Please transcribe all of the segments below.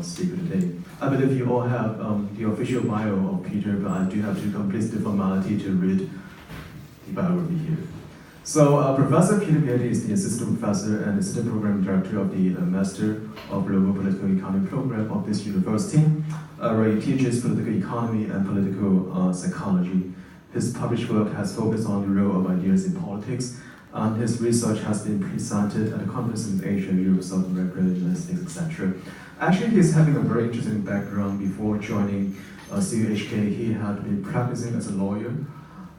speaker today. I believe you all have the official bio of Peter, but I do have to complete the formality to read the biography here. So Professor Peter Getty is the assistant professor and assistant program director of the Master of Global Political Economy program of this university, where he teaches political economy and political psychology. His published work has focused on the role of ideas in politics, and his research has been presented at conferences in Asia, Europe, South America, United States, etc. Actually, he's having a very interesting background. Before joining CUHK, he had been practicing as a lawyer,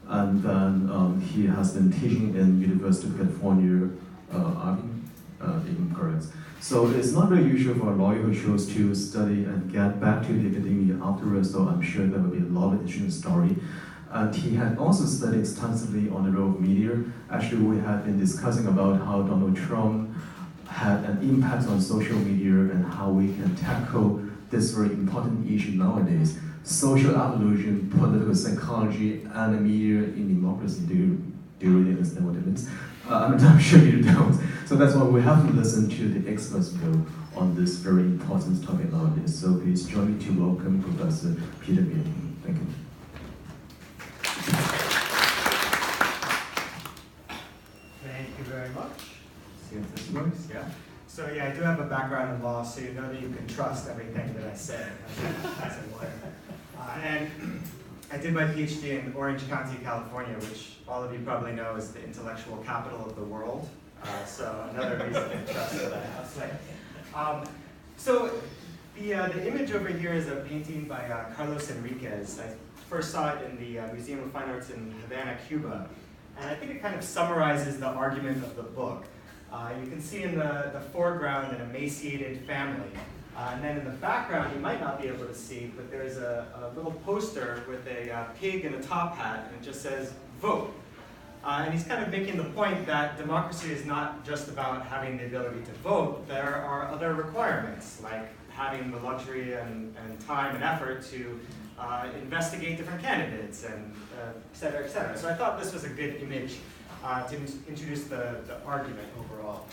and then he has been teaching in University of California, in Paris. So it's not very usual for a lawyer who chose to study and get back to the academia afterwards, so I'm sure there will be a lot of interesting story. And he had also studied extensively on the role of media. Actually, we had been discussing about how Donald Trump had an impact on social media and how we can tackle this very important issue nowadays. Social evolution, political psychology, and the media in democracy. Do you really understand what it means? I'm sure you don't. So that's why we have to listen to the experts' view on this very important topic nowadays. So please join me to welcome Professor Peter Getty. Thank you. Thank you very much. See if this works, yeah. So yeah, I do have a background in law, so you know that you can trust everything that I say as a lawyer. And I did my PhD in Orange County, California, which all of you probably know is the intellectual capital of the world. So another reason to trust what I have to say. So the image over here is a painting by Carlos Enriquez. I first saw it in the Museum of Fine Arts in Havana, Cuba. And I think it kind of summarizes the argument of the book. You can see in the foreground an emaciated family. And then in the background, you might not be able to see, but there's a little poster with a pig in a top hat, and it just says, vote. And he's kind of making the point that democracy is not just about having the ability to vote. There are other requirements, like having the luxury and time and effort to investigate different candidates, and et cetera, et cetera. So I thought this was a good image to introduce the argument overall.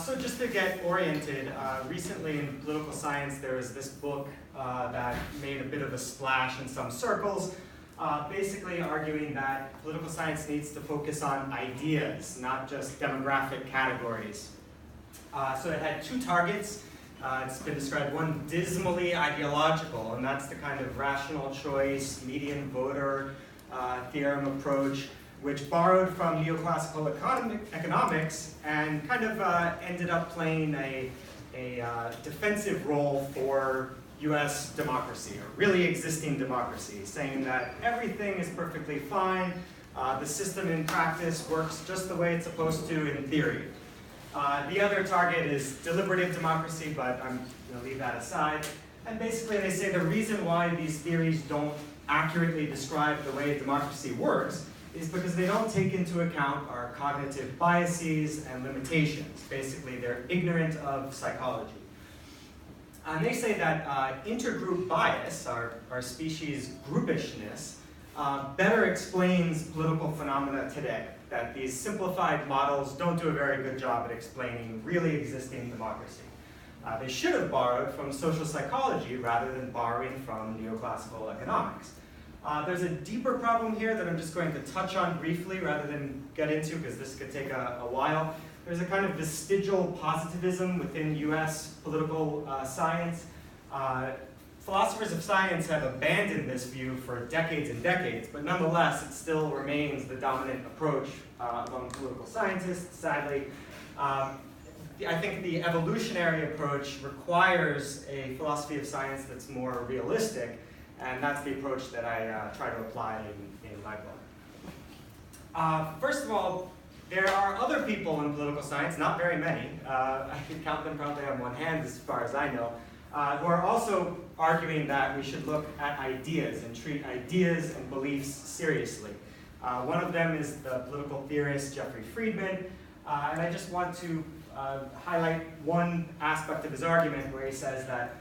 So just to get oriented, recently in political science there was this book that made a bit of a splash in some circles, basically arguing that political science needs to focus on ideas, not just demographic categories. So it had two targets. It's been described, one dismally ideological, and that's the kind of rational choice, median voter theorem approach, which borrowed from neoclassical economics and kind of ended up playing a defensive role for US democracy, or really existing democracy, saying that everything is perfectly fine, the system in practice works just the way it's supposed to in theory. The other target is deliberative democracy, but I'm going to leave that aside. And basically they say the reason why these theories don't accurately describe the way democracy works is because they don't take into account our cognitive biases and limitations. Basically, they're ignorant of psychology. And they say that intergroup bias, our species' groupishness, better explains political phenomena today. That these simplified models don't do a very good job at explaining really existing democracy. They should have borrowed from social psychology rather than borrowing from neoclassical economics. There's a deeper problem here that I'm just going to touch on briefly rather than get into, because this could take a while. There's a kind of vestigial positivism within US political science. Philosophers of science have abandoned this view for decades and decades, but nonetheless it still remains the dominant approach among political scientists, sadly. I think the evolutionary approach requires a philosophy of science that's more realistic, and that's the approach that I try to apply in my book. First of all, there are other people in political science, not very many, I can count them probably on one hand as far as I know, who are also arguing that we should look at ideas and treat ideas and beliefs seriously. One of them is the political theorist Jeffrey Friedman, and I just want to highlight one aspect of his argument where he says that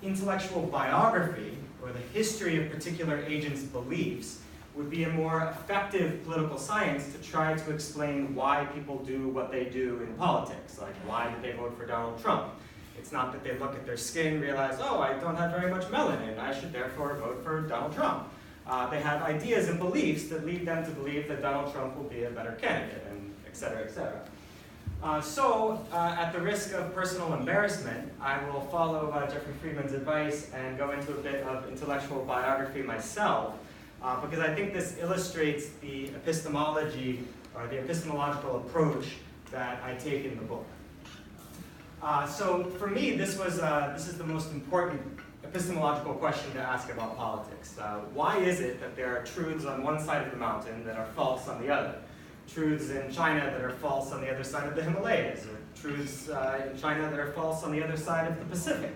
intellectual biography, or the history of particular agents' beliefs, would be a more effective political science to try to explain why people do what they do in politics, like why did they vote for Donald Trump. It's not that they look at their skin, realize, oh, I don't have very much melanin, I should therefore vote for Donald Trump. They have ideas and beliefs that lead them to believe that Donald Trump will be a better candidate, and et cetera, et cetera. At the risk of personal embarrassment, I will follow Jeffrey Friedman's advice and go into a bit of intellectual biography myself, because I think this illustrates the epistemology or the epistemological approach that I take in the book. So for me, this is the most important epistemological question to ask about politics. Why is it that there are truths on one side of the mountain that are false on the other? Truths in China that are false on the other side of the Himalayas, or truths in China that are false on the other side of the Pacific.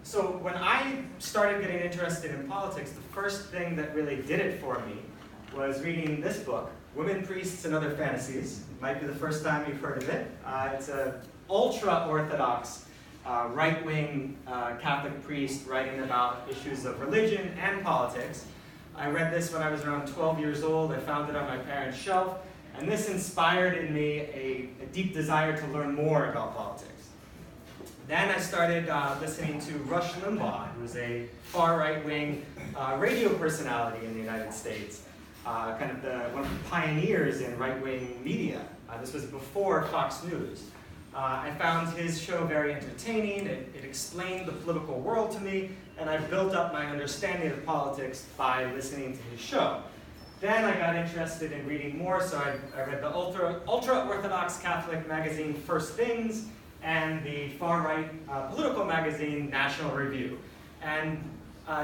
So when I started getting interested in politics, the first thing that really did it for me was reading this book, Women, Priests, and Other Fantasies. It might be the first time you've heard of it. It's an ultra-Orthodox, right-wing Catholic priest writing about issues of religion and politics. I read this when I was around 12 years old. I found it on my parents' shelf, and this inspired in me a deep desire to learn more about politics. Then I started listening to Rush Limbaugh, who's a far right-wing radio personality in the United States, kind of one of the pioneers in right-wing media. This was before Fox News. I found his show very entertaining. It explained the political world to me, and I built up my understanding of politics by listening to his show. Then I got interested in reading more, so I read the ultra-Orthodox Catholic magazine First Things and the far-right political magazine National Review. And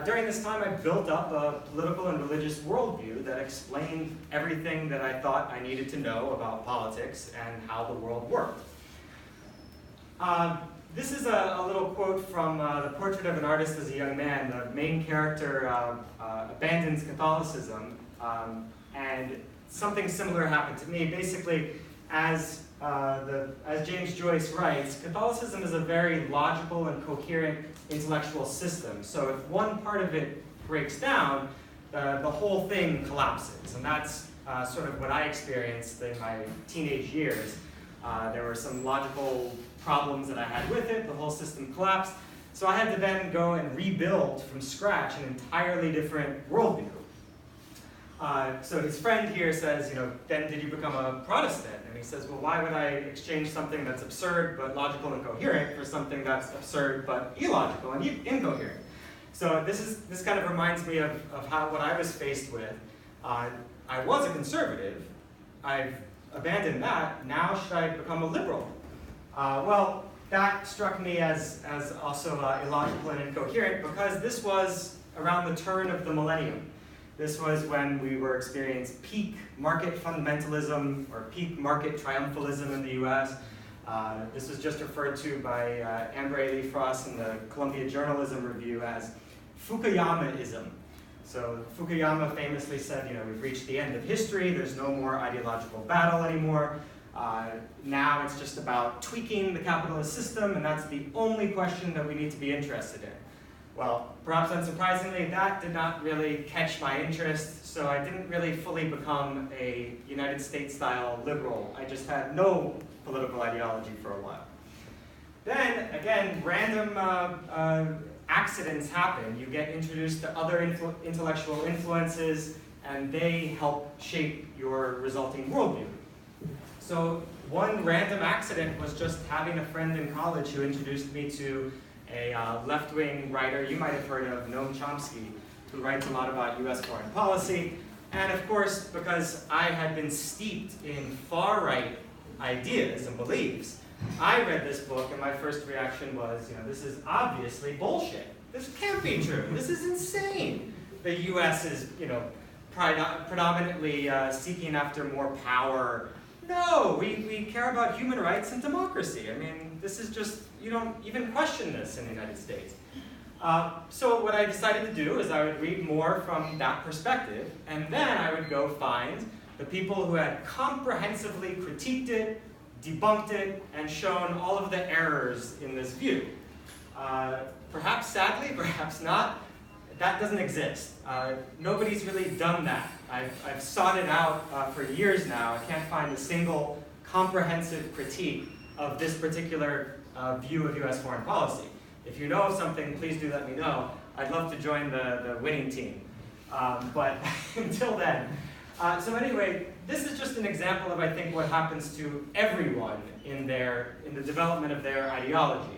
during this time, I built up a political and religious worldview that explained everything that I thought I needed to know about politics and how the world worked. This is a little quote from The Portrait of an Artist as a Young Man. The main character abandons Catholicism, and something similar happened to me. Basically, as James Joyce writes, Catholicism is a very logical and coherent intellectual system. So if one part of it breaks down, the whole thing collapses. And that's sort of what I experienced in my teenage years. There were some logical problems that I had with it. The whole system collapsed. So I had to then go and rebuild from scratch an entirely different worldview. So his friend here says, then did you become a Protestant? And he says, well, why would I exchange something that's absurd but logical and coherent for something that's absurd but illogical and incoherent? So this kind of reminds me of what I was faced with. I was a conservative. I've abandoned that. Now should I become a liberal? Well, that struck me as also illogical and incoherent because this was around the turn of the millennium. This was when we were experiencing peak market fundamentalism or peak market triumphalism in the US. This was just referred to by Amber Lee Frost in the Columbia Journalism Review as Fukuyamaism. So Fukuyama famously said, we've reached the end of history, there's no more ideological battle anymore. Now it's just about tweaking the capitalist system, and that's the only question that we need to be interested in. Well, perhaps unsurprisingly, that did not really catch my interest, so I didn't really fully become a United States-style liberal. I just had no political ideology for a while. Then, again, random accidents happen. You get introduced to other intellectual influences, and they help shape your resulting worldview. So one random accident was just having a friend in college who introduced me to a left-wing writer you might have heard of, Noam Chomsky, who writes a lot about US foreign policy. And of course, because I had been steeped in far-right ideas and beliefs, I read this book and my first reaction was, this is obviously bullshit. This can't be true. This is insane. The US is, predominantly seeking after more power. No, we care about human rights and democracy. I mean, this is just, you don't even question this in the United States. So what I decided to do is I would read more from that perspective, and then I would go find the people who had comprehensively critiqued it, debunked it, and shown all of the errors in this view. Perhaps sadly, perhaps not, that doesn't exist. Nobody's really done that. I've sought it out for years now. I can't find a single comprehensive critique of this particular view of US foreign policy. If you know of something, please do let me know. I'd love to join the winning team. But until then. So anyway, this is just an example of, I think, what happens to everyone in the development of their ideology.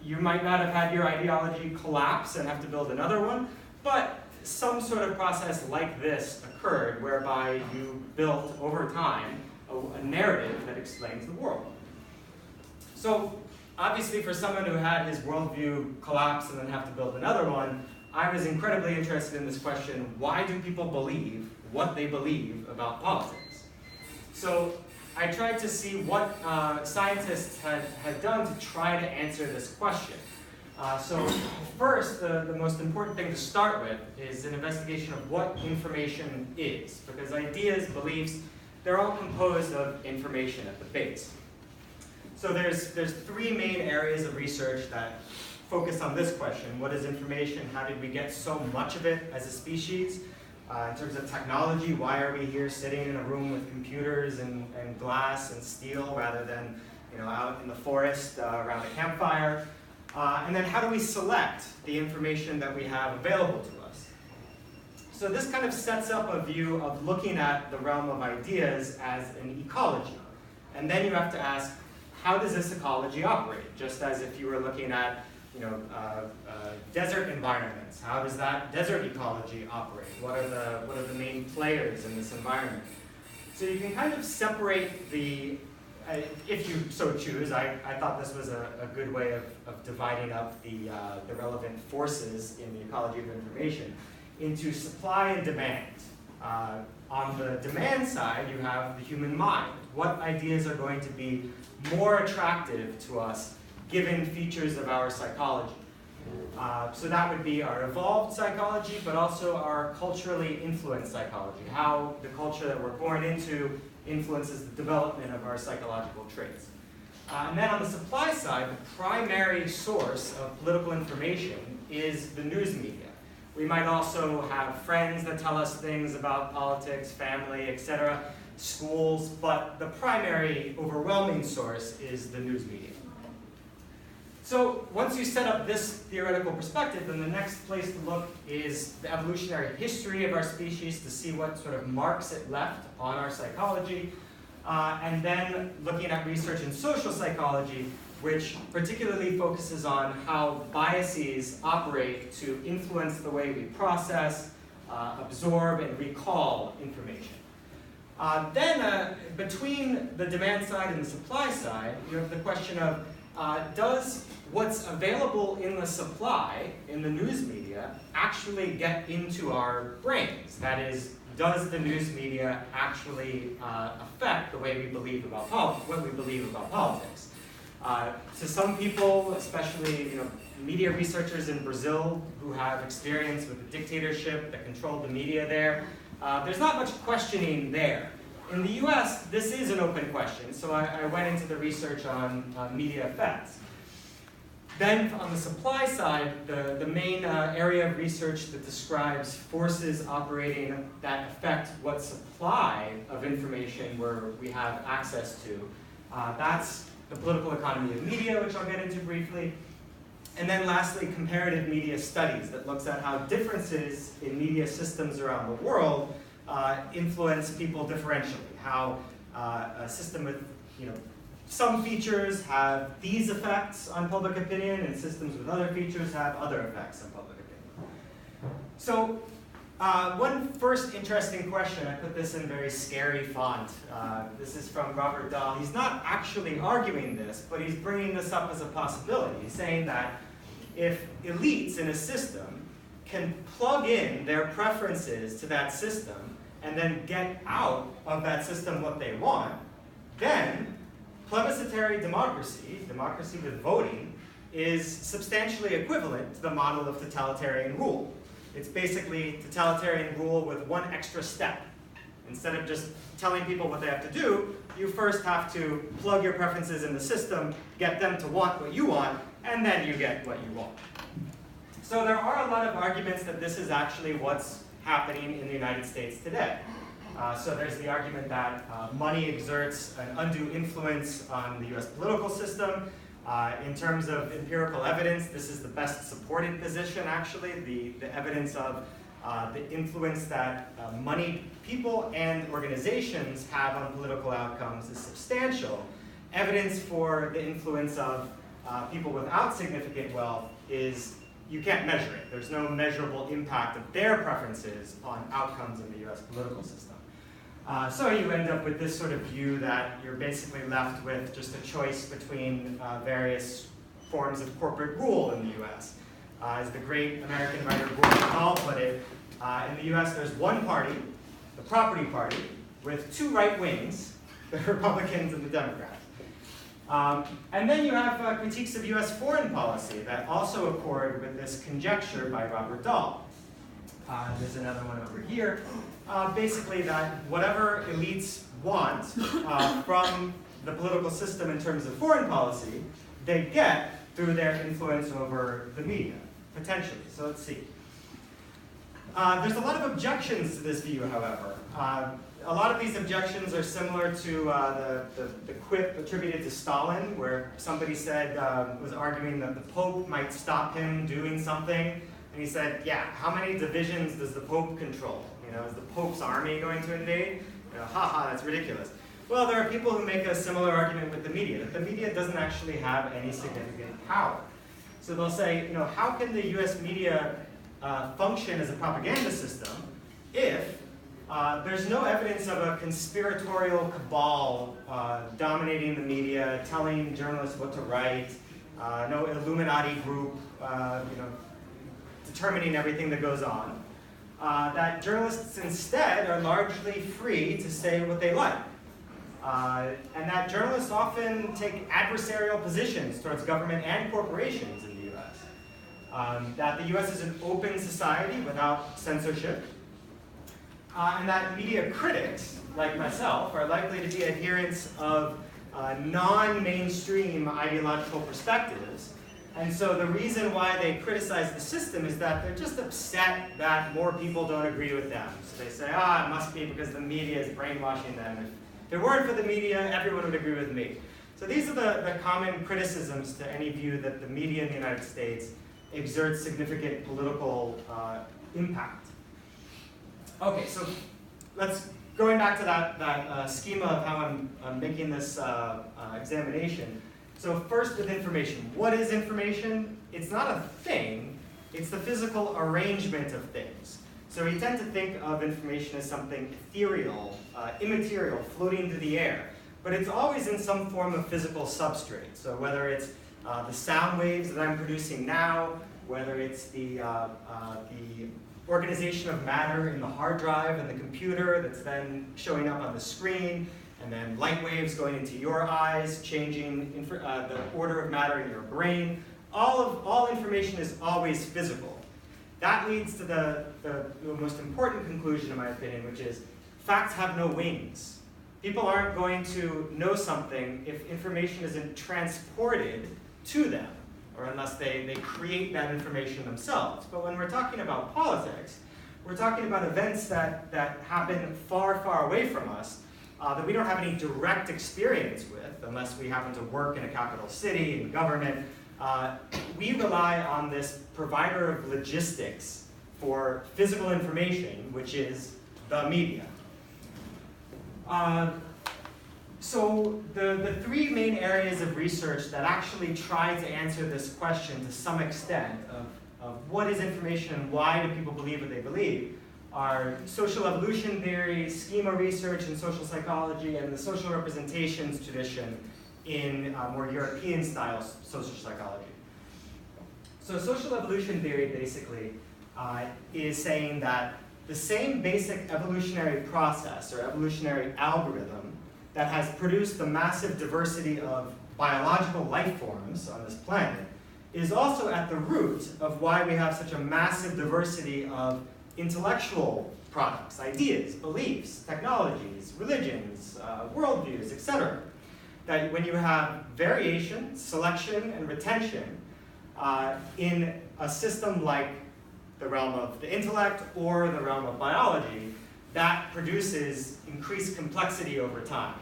You might not have had your ideology collapse and have to build another one, but some sort of process like this occurred whereby you built over time a narrative that explains the world. So obviously for someone who had his worldview collapse and then have to build another one, I was incredibly interested in this question: why do people believe what they believe about politics? So I tried to see what scientists had done to try to answer this question. So first, the most important thing to start with is an investigation of what information is, because ideas, beliefs, they're all composed of information at the base. So there's three main areas of research that focus on this question: what is information? How did we get so much of it as a species? In terms of technology, why are we here sitting in a room with computers and glass and steel rather than out in the forest around a campfire? And then how do we select the information that we have available to us? So this kind of sets up a view of looking at the realm of ideas as an ecology. And then you have to ask, how does this ecology operate? Just as if you were looking at desert environments. How does that desert ecology operate? What are the main players in this environment? So you can kind of separate the, if you so choose, I thought this was a good way of dividing up the relevant forces in the ecology of information into supply and demand. On the demand side, you have the human mind. What ideas are going to be more attractive to us given features of our psychology? So that would be our evolved psychology, but also our culturally influenced psychology, how the culture that we're born into influences the development of our psychological traits. And then on the supply side, the primary source of political information is the news media. We might also have friends that tell us things about politics, family, etc., schools, but the primary overwhelming source is the news media. So once you set up this theoretical perspective, then the next place to look is the evolutionary history of our species to see what sort of marks it left on our psychology, and then looking at research in social psychology, which particularly focuses on how biases operate to influence the way we process, absorb, and recall information. Then between the demand side and the supply side, you have the question of does what's available in the supply, in the news media, actually get into our brains? That is, does the news media actually affect the way we believe about what we believe about politics? To some people, especially media researchers in Brazil who have experience with the dictatorship that controlled the media there, there's not much questioning there. In the US, this is an open question, so I went into the research on media effects. Then on the supply side, the main area of research that describes forces operating that affect what supply of information we have access to, that's the political economy of media, which I'll get into briefly. And then lastly, comparative media studies that looks at how differences in media systems around the world influence people differentially. How a system with some features have these effects on public opinion, and systems with other features have other effects on public opinion. So one first interesting question, I put this in very scary font. This is from Robert Dahl. He's not actually arguing this, but he's bringing this up as a possibility. He's saying that if elites in a system can plug in their preferences to that system and then get out of that system what they want, then plebiscitary democracy, democracy with voting, is substantially equivalent to the model of totalitarian rule. It's basically totalitarian rule with one extra step. Instead of just telling people what they have to do, you first have to plug your preferences in the system, get them to want what you want, and then you get what you want. So there are a lot of arguments that this is actually what's happening in the United States today. So there's the argument that money exerts an undue influence on the US political system. In terms of empirical evidence, this is the best supported position, actually. The evidence of the influence that moneyed people and organizations have on political outcomes is substantial. Evidence for the influence of people without significant wealth is, you can't measure it. There's no measurable impact of their preferences on outcomes in the US political system. So you end up with this sort of view that you're basically left with just a choice between various forms of corporate rule in the US. As the great American writer Gordon Hall put it, in the US there's one party, the property party, with two right wings, the Republicans and the Democrats. And then you have critiques of US foreign policy that also accord with this conjecture by Robert Dahl. There's another one over here. Basically that whatever elites want from the political system in terms of foreign policy, they get through their influence over the media, potentially. So let's see. There's a lot of objections to this view, however. A lot of these objections are similar to the quip attributed to Stalin, where somebody said, was arguing that the Pope might stop him doing something. And he said, yeah, how many divisions does the Pope control? You know, is the Pope's army going to invade? You know, haha, that's ridiculous. Well, there are people who make a similar argument with the media, that the media doesn't actually have any significant power. So they'll say, you know, how can the US media function as a propaganda system if there's no evidence of a conspiratorial cabal dominating the media, telling journalists what to write, no Illuminati group, determining everything that goes on. That journalists instead are largely free to say what they like. And that journalists often take adversarial positions towards government and corporations in the US. That the US is an open society without censorship. And that media critics, like myself, are likely to be adherents of non-mainstream ideological perspectives. And so the reason why they criticize the system is that they're just upset that more people don't agree with them. So they say, it must be because the media is brainwashing them. If it weren't for the media, everyone would agree with me. So these are the common criticisms to any view that the media in the United States exerts significant political impact. Okay, so going back to that schema of how I'm making this examination. So first with information. What is information? It's not a thing, it's the physical arrangement of things. So we tend to think of information as something ethereal, immaterial, floating through the air. But it's always in some form of physical substrate. So whether it's the sound waves that I'm producing now, whether it's the organization of matter in the hard drive and the computer that's then showing up on the screen, and then light waves going into your eyes, changing the order of matter in your brain. All information is always physical. That leads to the most important conclusion, in my opinion, which is facts have no wings. People aren't going to know something if information isn't transported to them, or unless they create that information themselves. But when we're talking about politics, we're talking about events that happen far, far away from us, that we don't have any direct experience with, unless we happen to work in a capital city, in government. We rely on this provider of logistics for physical information, which is the media. So the three main areas of research that actually try to answer this question to some extent of what is information and why do people believe what they believe are social evolution theory, schema research in social psychology, and the social representations tradition in more European-style social psychology. So social evolution theory basically is saying that the same basic evolutionary process or evolutionary algorithm that has produced the massive diversity of biological life forms on this planet is also at the root of why we have such a massive diversity of intellectual products, ideas, beliefs, technologies, religions, worldviews, etc. That when you have variation, selection, and retention in a system like the realm of the intellect or the realm of biology, that produces increased complexity over time.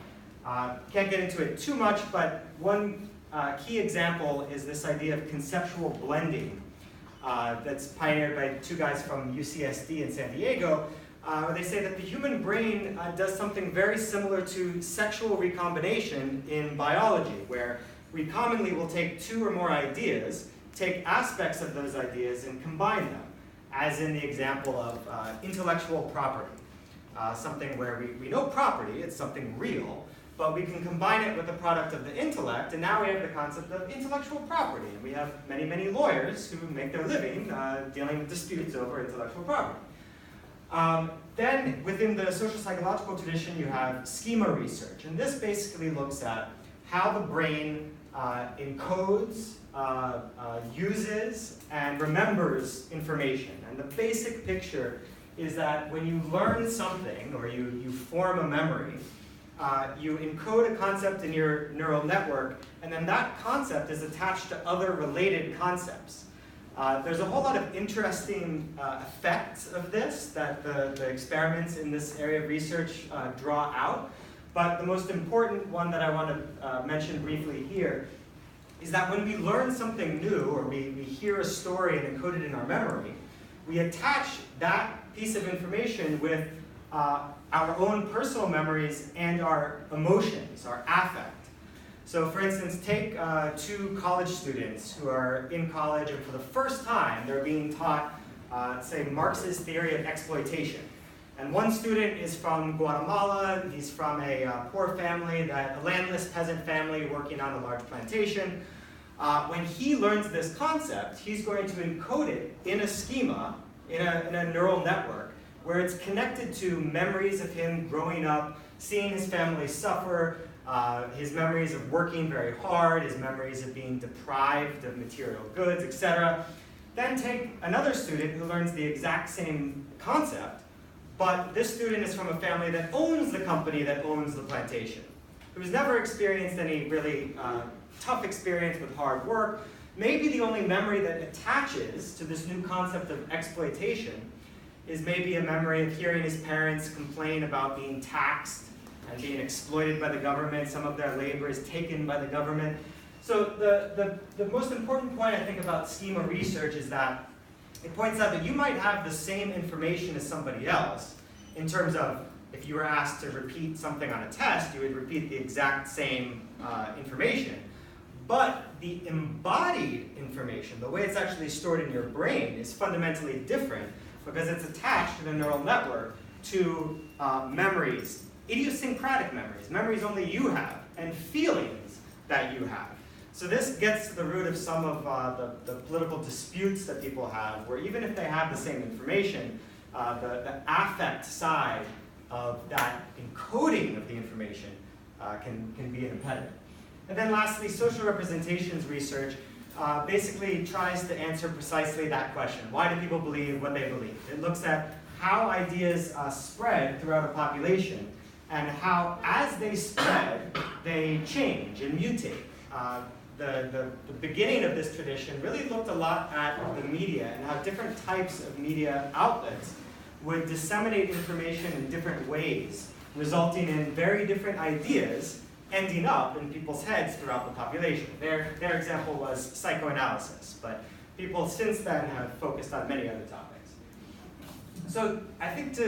Can't get into it too much, but one key example is this idea of conceptual blending that's pioneered by two guys from UCSD in San Diego, where they say that the human brain does something very similar to sexual recombination in biology, where we commonly will take two or more ideas, take aspects of those ideas, and combine them, as in the example of intellectual property. Something where we know property, it's something real, but we can combine it with the product of the intellect, and now we have the concept of intellectual property. And we have many, many lawyers who make their living dealing with disputes over intellectual property. Then within the social psychological tradition, you have schema research. And this basically looks at how the brain encodes, uses, and remembers information. And the basic picture is that when you learn something, or you form a memory, you encode a concept in your neural network, and then that concept is attached to other related concepts. There's a whole lot of interesting effects of this that the experiments in this area of research draw out. But the most important one that I want to mention briefly here is that when we learn something new, or we hear a story and encode it in our memory, we attach that piece of information with our own personal memories and our emotions, our affect. So for instance, take two college students who are in college, and for the first time they're being taught, say, Marx's theory of exploitation. And one student is from Guatemala. He's from a poor family, a landless peasant family working on a large plantation. When he learns this concept, he's going to encode it in a schema, in a neural network, where it's connected to memories of him growing up, seeing his family suffer, his memories of working very hard, his memories of being deprived of material goods, etc. Then take another student who learns the exact same concept, but this student is from a family that owns the company that owns the plantation, who's never experienced any really tough experience with hard work. Maybe the only memory that attaches to this new concept of exploitation is maybe a memory of hearing his parents complain about being taxed and being exploited by the government. Some of their labor is taken by the government. So the most important point I think about schema research is that it points out that you might have the same information as somebody else in terms of if you were asked to repeat something on a test, you would repeat the exact same information. But the embodied information, the way it's actually stored in your brain, is fundamentally different because it's attached to the neural network to memories, idiosyncratic memories, memories only you have, and feelings that you have. So this gets to the root of some of the political disputes that people have, where even if they have the same information, the affect side of that encoding of the information can be an impediment. And then lastly, social representations research basically tries to answer precisely that question. Why do people believe what they believe? It looks at how ideas spread throughout a population and how, as they spread, they change and mutate. The beginning of this tradition really looked a lot at the media and how different types of media outlets would disseminate information in different ways, resulting in very different ideas ending up in people's heads throughout the population. Their example was psychoanalysis, but people since then have focused on many other topics. So I think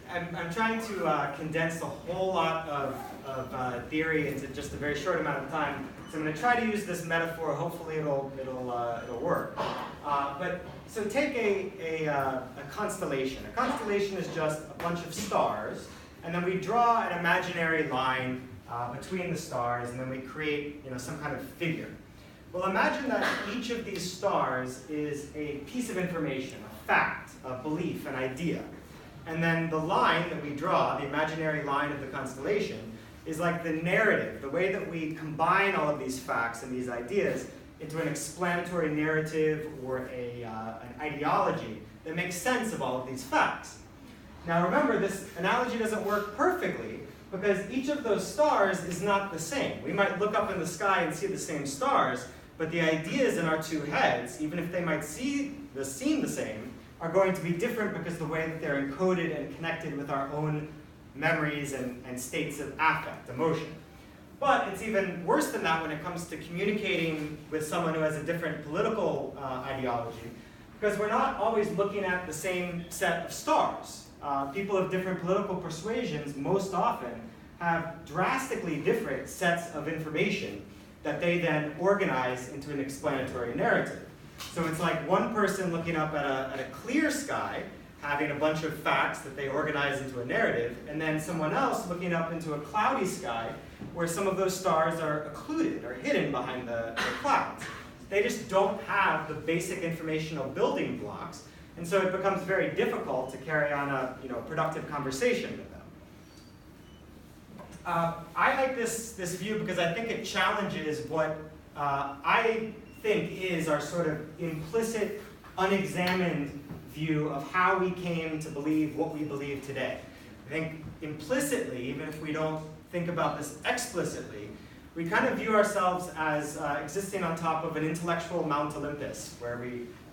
I'm trying to condense a whole lot of theory into just a very short amount of time. So I'm going to try to use this metaphor. Hopefully it'll work. So take a constellation. A constellation is just a bunch of stars, and then we draw an imaginary line between the stars, and then we create some kind of figure. Well, imagine that each of these stars is a piece of information, a fact, a belief, an idea. And then the line that we draw, the imaginary line of the constellation, is like the narrative, the way that we combine all of these facts and these ideas into an explanatory narrative or an ideology that makes sense of all of these facts. Now remember, this analogy doesn't work perfectly because each of those stars is not the same. We might look up in the sky and see the same stars, but the ideas in our two heads, even if they might seem the same, are going to be different because the way that they're encoded and connected with our own memories and states of affect, emotion. But it's even worse than that when it comes to communicating with someone who has a different political ideology, because we're not always looking at the same set of stars. People of different political persuasions most often have drastically different sets of information that they then organize into an explanatory narrative. So it's like one person looking up at a clear sky, having a bunch of facts that they organize into a narrative, and then someone else looking up into a cloudy sky where some of those stars are occluded or hidden behind the clouds. They just don't have the basic informational building blocks, and so it becomes very difficult to carry on a productive conversation with them. I like this view because I think it challenges what I think is our sort of implicit, unexamined view of how we came to believe what we believe today. I think implicitly, even if we don't think about this explicitly, we kind of view ourselves as existing on top of an intellectual Mount Olympus, where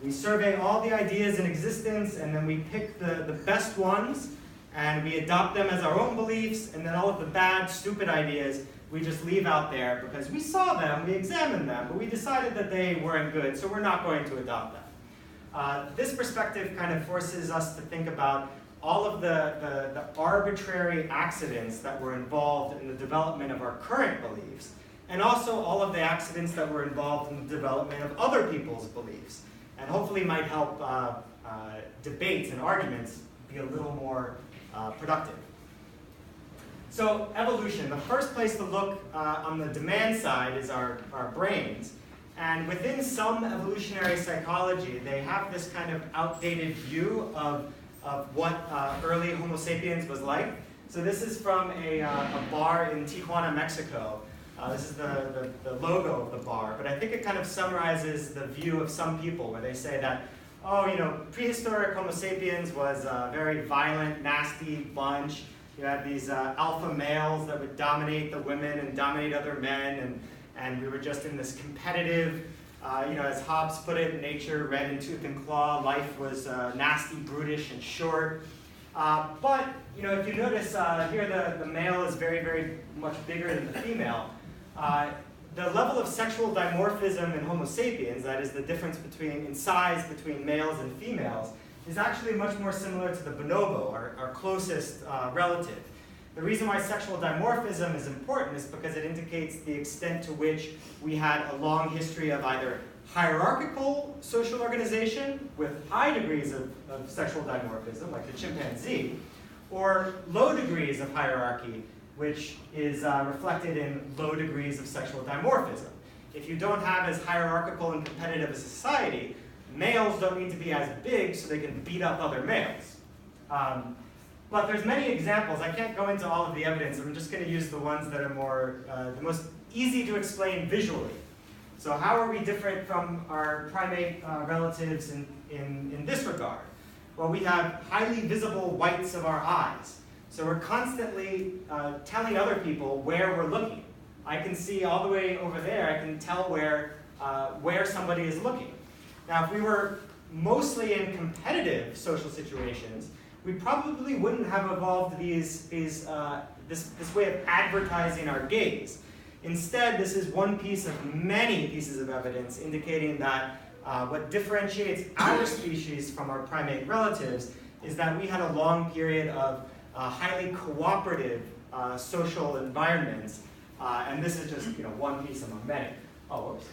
we survey all the ideas in existence, and then we pick the best ones, and we adopt them as our own beliefs, and then all of the bad, stupid ideas we just leave out there because we saw them, we examined them, but we decided that they weren't good, so we're not going to adopt them. This perspective kind of forces us to think about all of the arbitrary accidents that were involved in the development of our current beliefs, and also all of the accidents that were involved in the development of other people's beliefs, and hopefully might help debates and arguments be a little more productive. So evolution, the first place to look on the demand side is our brains. And within some evolutionary psychology, they have this kind of outdated view of what early Homo sapiens was like. So this is from a bar in Tijuana, Mexico. This is the logo of the bar, but I think it kind of summarizes the view of some people where they say that, oh, prehistoric Homo sapiens was a very violent, nasty bunch. You had these alpha males that would dominate the women and dominate other men, and we were just in this competitive, as Hobbes put it, nature red in tooth and claw, life was nasty, brutish, and short. But if you notice here, the male is very, very much bigger than the female. The level of sexual dimorphism in Homo sapiens, that is the difference in size between males and females, is actually much more similar to the bonobo, our closest relative. The reason why sexual dimorphism is important is because it indicates the extent to which we had a long history of either hierarchical social organization with high degrees of sexual dimorphism, like the chimpanzee, or low degrees of hierarchy, which is reflected in low degrees of sexual dimorphism. If you don't have as hierarchical and competitive a society, males don't need to be as big so they can beat up other males. But there's many examples. I can't go into all of the evidence. I'm just going to use the ones that are the most easy to explain visually. So how are we different from our primate relatives in this regard? Well, we have highly visible whites of our eyes. So we're constantly telling other people where we're looking. I can see all the way over there. I can tell where somebody is looking. Now, if we were mostly in competitive social situations, we probably wouldn't have evolved this way of advertising our gaze. Instead, this is one piece of many pieces of evidence indicating that what differentiates our species from our primate relatives is that we had a long period of highly cooperative social environments, and this is just one piece among many. Oh, whoops.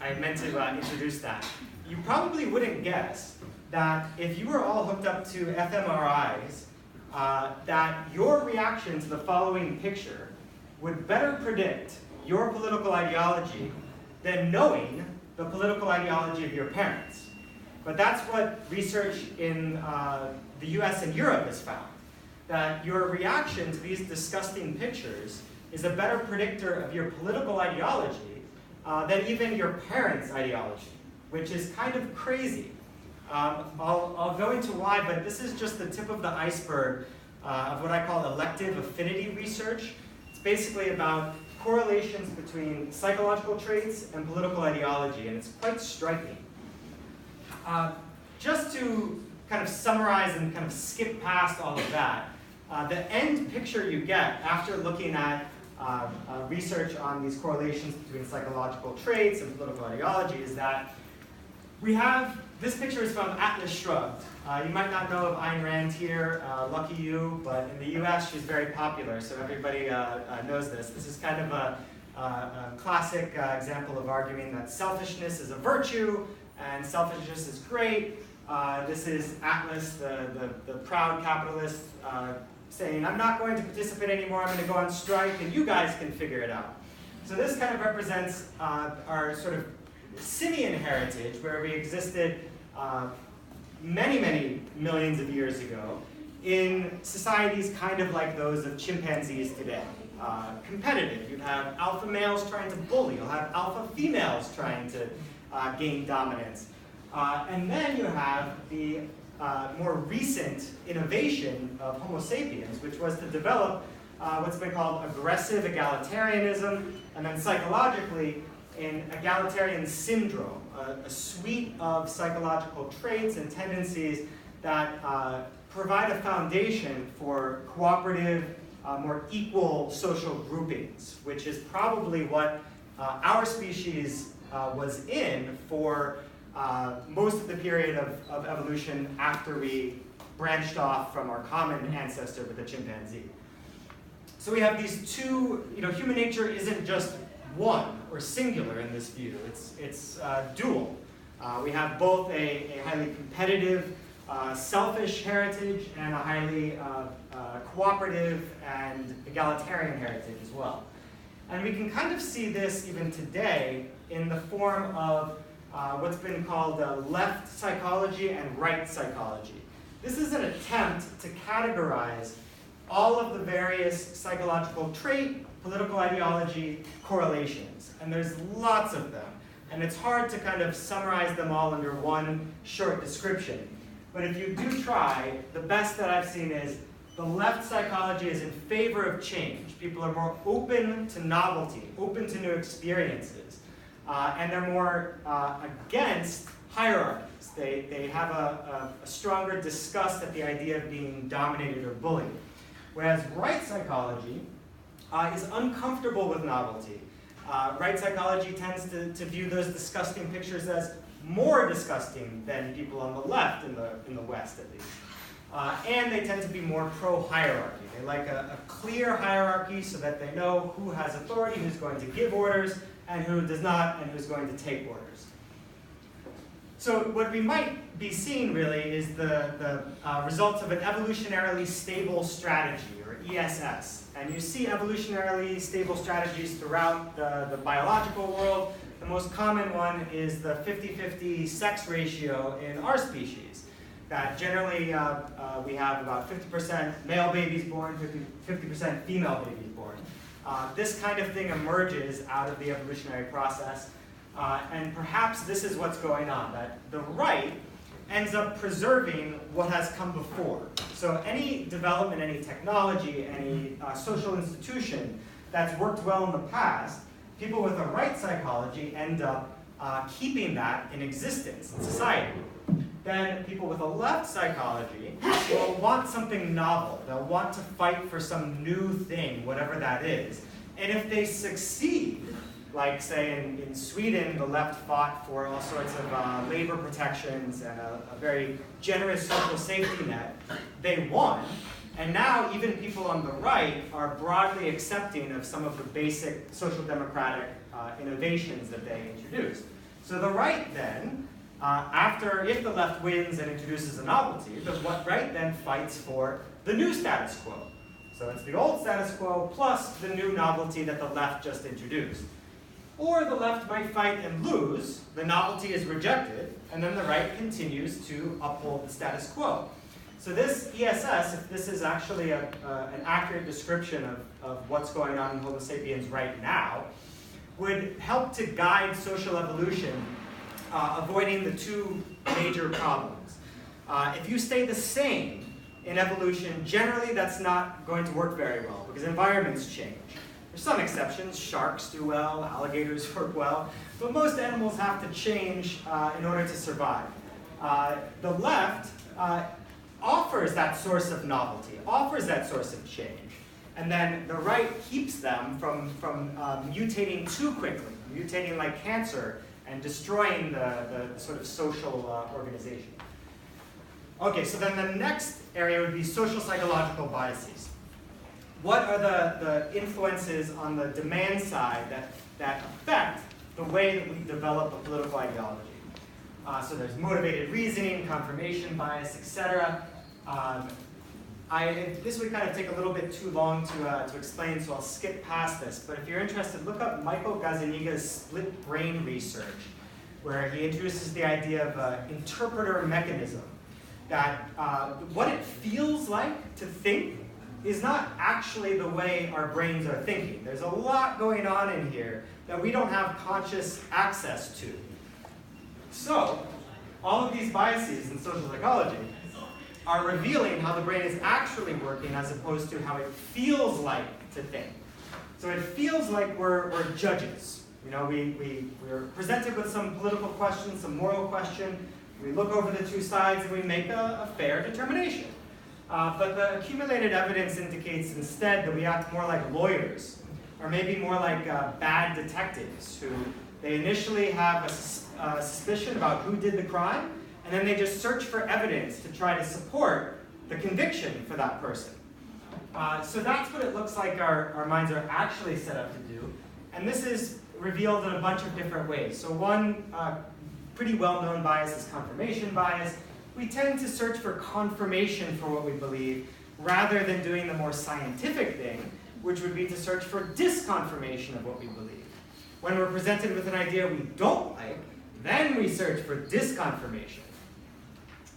I meant to introduce that. You probably wouldn't guess that if you were all hooked up to fMRIs, that your reaction to the following picture would better predict your political ideology than knowing the political ideology of your parents. But that's what research in the US and Europe has found, that your reaction to these disgusting pictures is a better predictor of your political ideology than even your parents' ideology, which is kind of crazy. I'll go into why, but this is just the tip of the iceberg of what I call elective affinity research. It's basically about correlations between psychological traits and political ideology, and it's quite striking. Just to kind of summarize and kind of skip past all of that, the end picture you get after looking at research on these correlations between psychological traits and political ideology is that we have, this picture is from Atlas Shrugged. You might not know of Ayn Rand here, lucky you, but in the US she's very popular, so everybody knows this. This is kind of a classic example of arguing that selfishness is a virtue and selfishness is great. This is Atlas, the proud capitalist, saying, I'm not going to participate anymore, I'm going to go on strike, and you guys can figure it out. So this kind of represents our sort of simian heritage, where we existed many, many millions of years ago in societies kind of like those of chimpanzees today. Competitive. You'd have alpha males trying to bully. You'll have alpha females trying to gain dominance. And then you have the more recent innovation of Homo sapiens, which was to develop what's been called aggressive egalitarianism, and then psychologically an egalitarian syndrome, a suite of psychological traits and tendencies that provide a foundation for cooperative, more equal social groupings, which is probably what our species was in for most of the period of evolution after we branched off from our common ancestor with the chimpanzee. So we have these two, human nature isn't just one or singular in this view, it's dual. We have both a highly competitive, selfish heritage and a highly cooperative and egalitarian heritage as well. And we can kind of see this even today in the form of what's been called left psychology and right psychology. This is an attempt to categorize all of the various psychological trait, political ideology correlations. And there's lots of them. And it's hard to kind of summarize them all under one short description. But if you do try, the best that I've seen is the left psychology is in favor of change. People are more open to novelty, open to new experiences. And they're more against hierarchies. They have a stronger disgust at the idea of being dominated or bullied. Whereas right psychology is uncomfortable with novelty. Right psychology tends to view those disgusting pictures as more disgusting than people on the left in the West, at least. And they tend to be more pro-hierarchy. They like a clear hierarchy so that they know who has authority, who's going to give orders, and who does not, and who's going to take orders. So what we might be seeing really is the results of an evolutionarily stable strategy, or ESS. And you see evolutionarily stable strategies throughout the biological world. The most common one is the 50-50 sex ratio in our species. That generally we have about 50% male babies born, 50% female babies born. This kind of thing emerges out of the evolutionary process. And perhaps this is what's going on, that the right ends up preserving what has come before. So any development, any technology, any social institution that's worked well in the past, people with a right psychology end up keeping that in existence in society. Then people with a left psychology will want something novel. They'll want to fight for some new thing, whatever that is. And if they succeed, like say in Sweden, the left fought for all sorts of labor protections and a very generous social safety net, they won. And now even people on the right are broadly accepting of some of the basic social democratic innovations that they introduced. So the right then, if the left wins and introduces a novelty, the right then fights for the new status quo. So it's the old status quo plus the new novelty that the left just introduced. Or the left might fight and lose, the novelty is rejected, and then the right continues to uphold the status quo. So this ESS, if this is actually an accurate description of what's going on in Homo sapiens right now, would help to guide social evolution, avoiding the two major problems. If you stay the same in evolution, generally that's not going to work very well because environments change. There's some exceptions. Sharks do well, alligators work well, but most animals have to change in order to survive. The left offers that source of novelty, offers that source of change. And then the right keeps them from mutating too quickly, mutating like cancer and destroying the sort of social organization. Okay, so then the next area would be social psychological biases. What are the influences on the demand side that affect the way that we develop a political ideology? So there's motivated reasoning, confirmation bias, etc. This would kind of take a little bit too long to explain, so I'll skip past this. But if you're interested, look up Michael Gazzaniga's split brain research, where he introduces the idea of an interpreter mechanism, that what it feels like to think is not actually the way our brains are thinking. There's a lot going on in here that we don't have conscious access to. So, all of these biases in social psychology are revealing how the brain is actually working as opposed to how it feels like to think. So it feels like we're judges. You know, we're presented with some political question, some moral question. We look over the two sides and we make a fair determination. But the accumulated evidence indicates instead that we act more like lawyers, or maybe more like bad detectives who they initially have a suspicion about who did the crime, and then they just search for evidence to try to support the conviction for that person. So that's what it looks like our minds are actually set up to do. And this is revealed in a bunch of different ways. So one pretty well-known bias is confirmation bias. We tend to search for confirmation for what we believe rather than doing the more scientific thing, which would be to search for disconfirmation of what we believe. When we're presented with an idea we don't like, then we search for disconfirmation.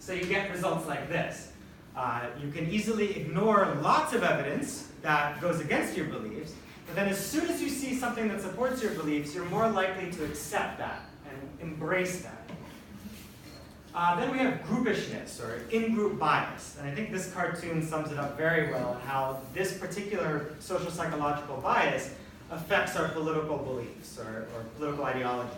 So you get results like this. You can easily ignore lots of evidence that goes against your beliefs, but then as soon as you see something that supports your beliefs, you're more likely to accept that and embrace that. Then we have groupishness, or in-group bias. And I think this cartoon sums it up very well in how this particular social psychological bias affects our political beliefs or political ideology.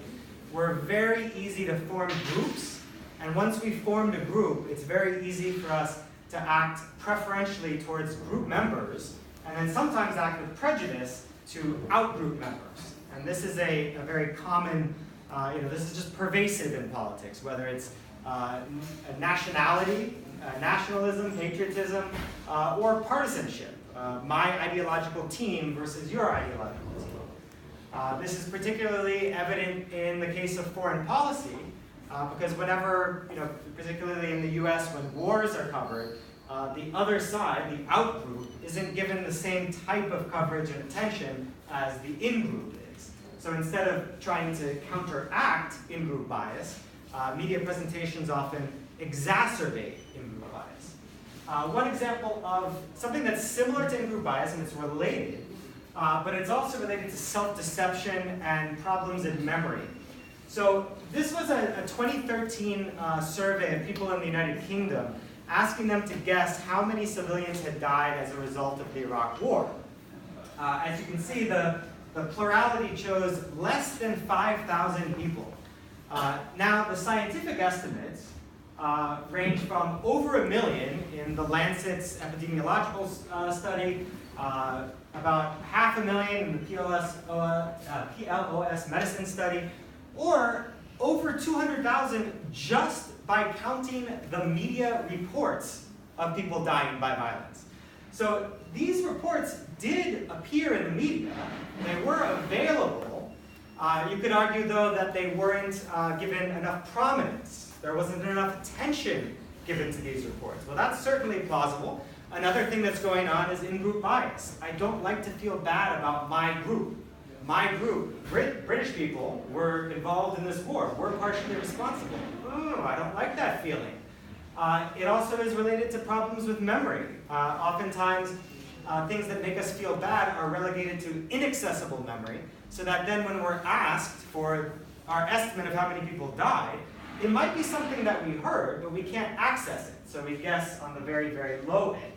We're very easy to form groups, and once we've formed a group, it's very easy for us to act preferentially towards group members, and then sometimes act with prejudice to out-group members. And this is a very common, this is just pervasive in politics, whether it's nationality, nationalism, patriotism, or partisanship. My ideological team versus your ideological team. This is particularly evident in the case of foreign policy, because whenever, particularly in the US, when wars are covered, the other side, the out-group, isn't given the same type of coverage and attention as the in-group is. So instead of trying to counteract in-group bias, media presentations often exacerbate in-group bias. One example of something that's similar to in-group bias, and it's related, but it's also related to self-deception and problems in memory. So this was a 2013 survey of people in the United Kingdom, asking them to guess how many civilians had died as a result of the Iraq War. As you can see, the plurality chose less than 5,000 people. Now, the scientific estimates range from over 1 million in the Lancet's epidemiological study, about 500,000 in the PLOS medicine study, or over 200,000 just by counting the media reports of people dying by violence. So these reports did appear in the media. They were available. You could argue, though, that they weren't given enough prominence. There wasn't enough attention given to these reports. Well, that's certainly plausible. Another thing that's going on is in-group bias. I don't like to feel bad about my group. My group, British people, were involved in this war. We're partially responsible. Ooh, I don't like that feeling. It also is related to problems with memory. Oftentimes, things that make us feel bad are relegated to inaccessible memory, so that then when we're asked for our estimate of how many people died, it might be something that we heard, but we can't access it, so we guess on the very, very low end.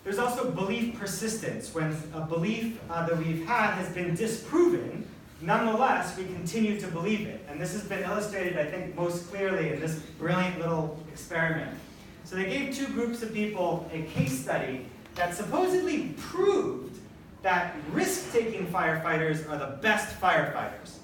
There's also belief persistence. When a belief that we've had has been disproven, nonetheless, we continue to believe it. And this has been illustrated, I think, most clearly in this brilliant little experiment. So they gave two groups of people a case study that supposedly proved that risk-taking firefighters are the best firefighters.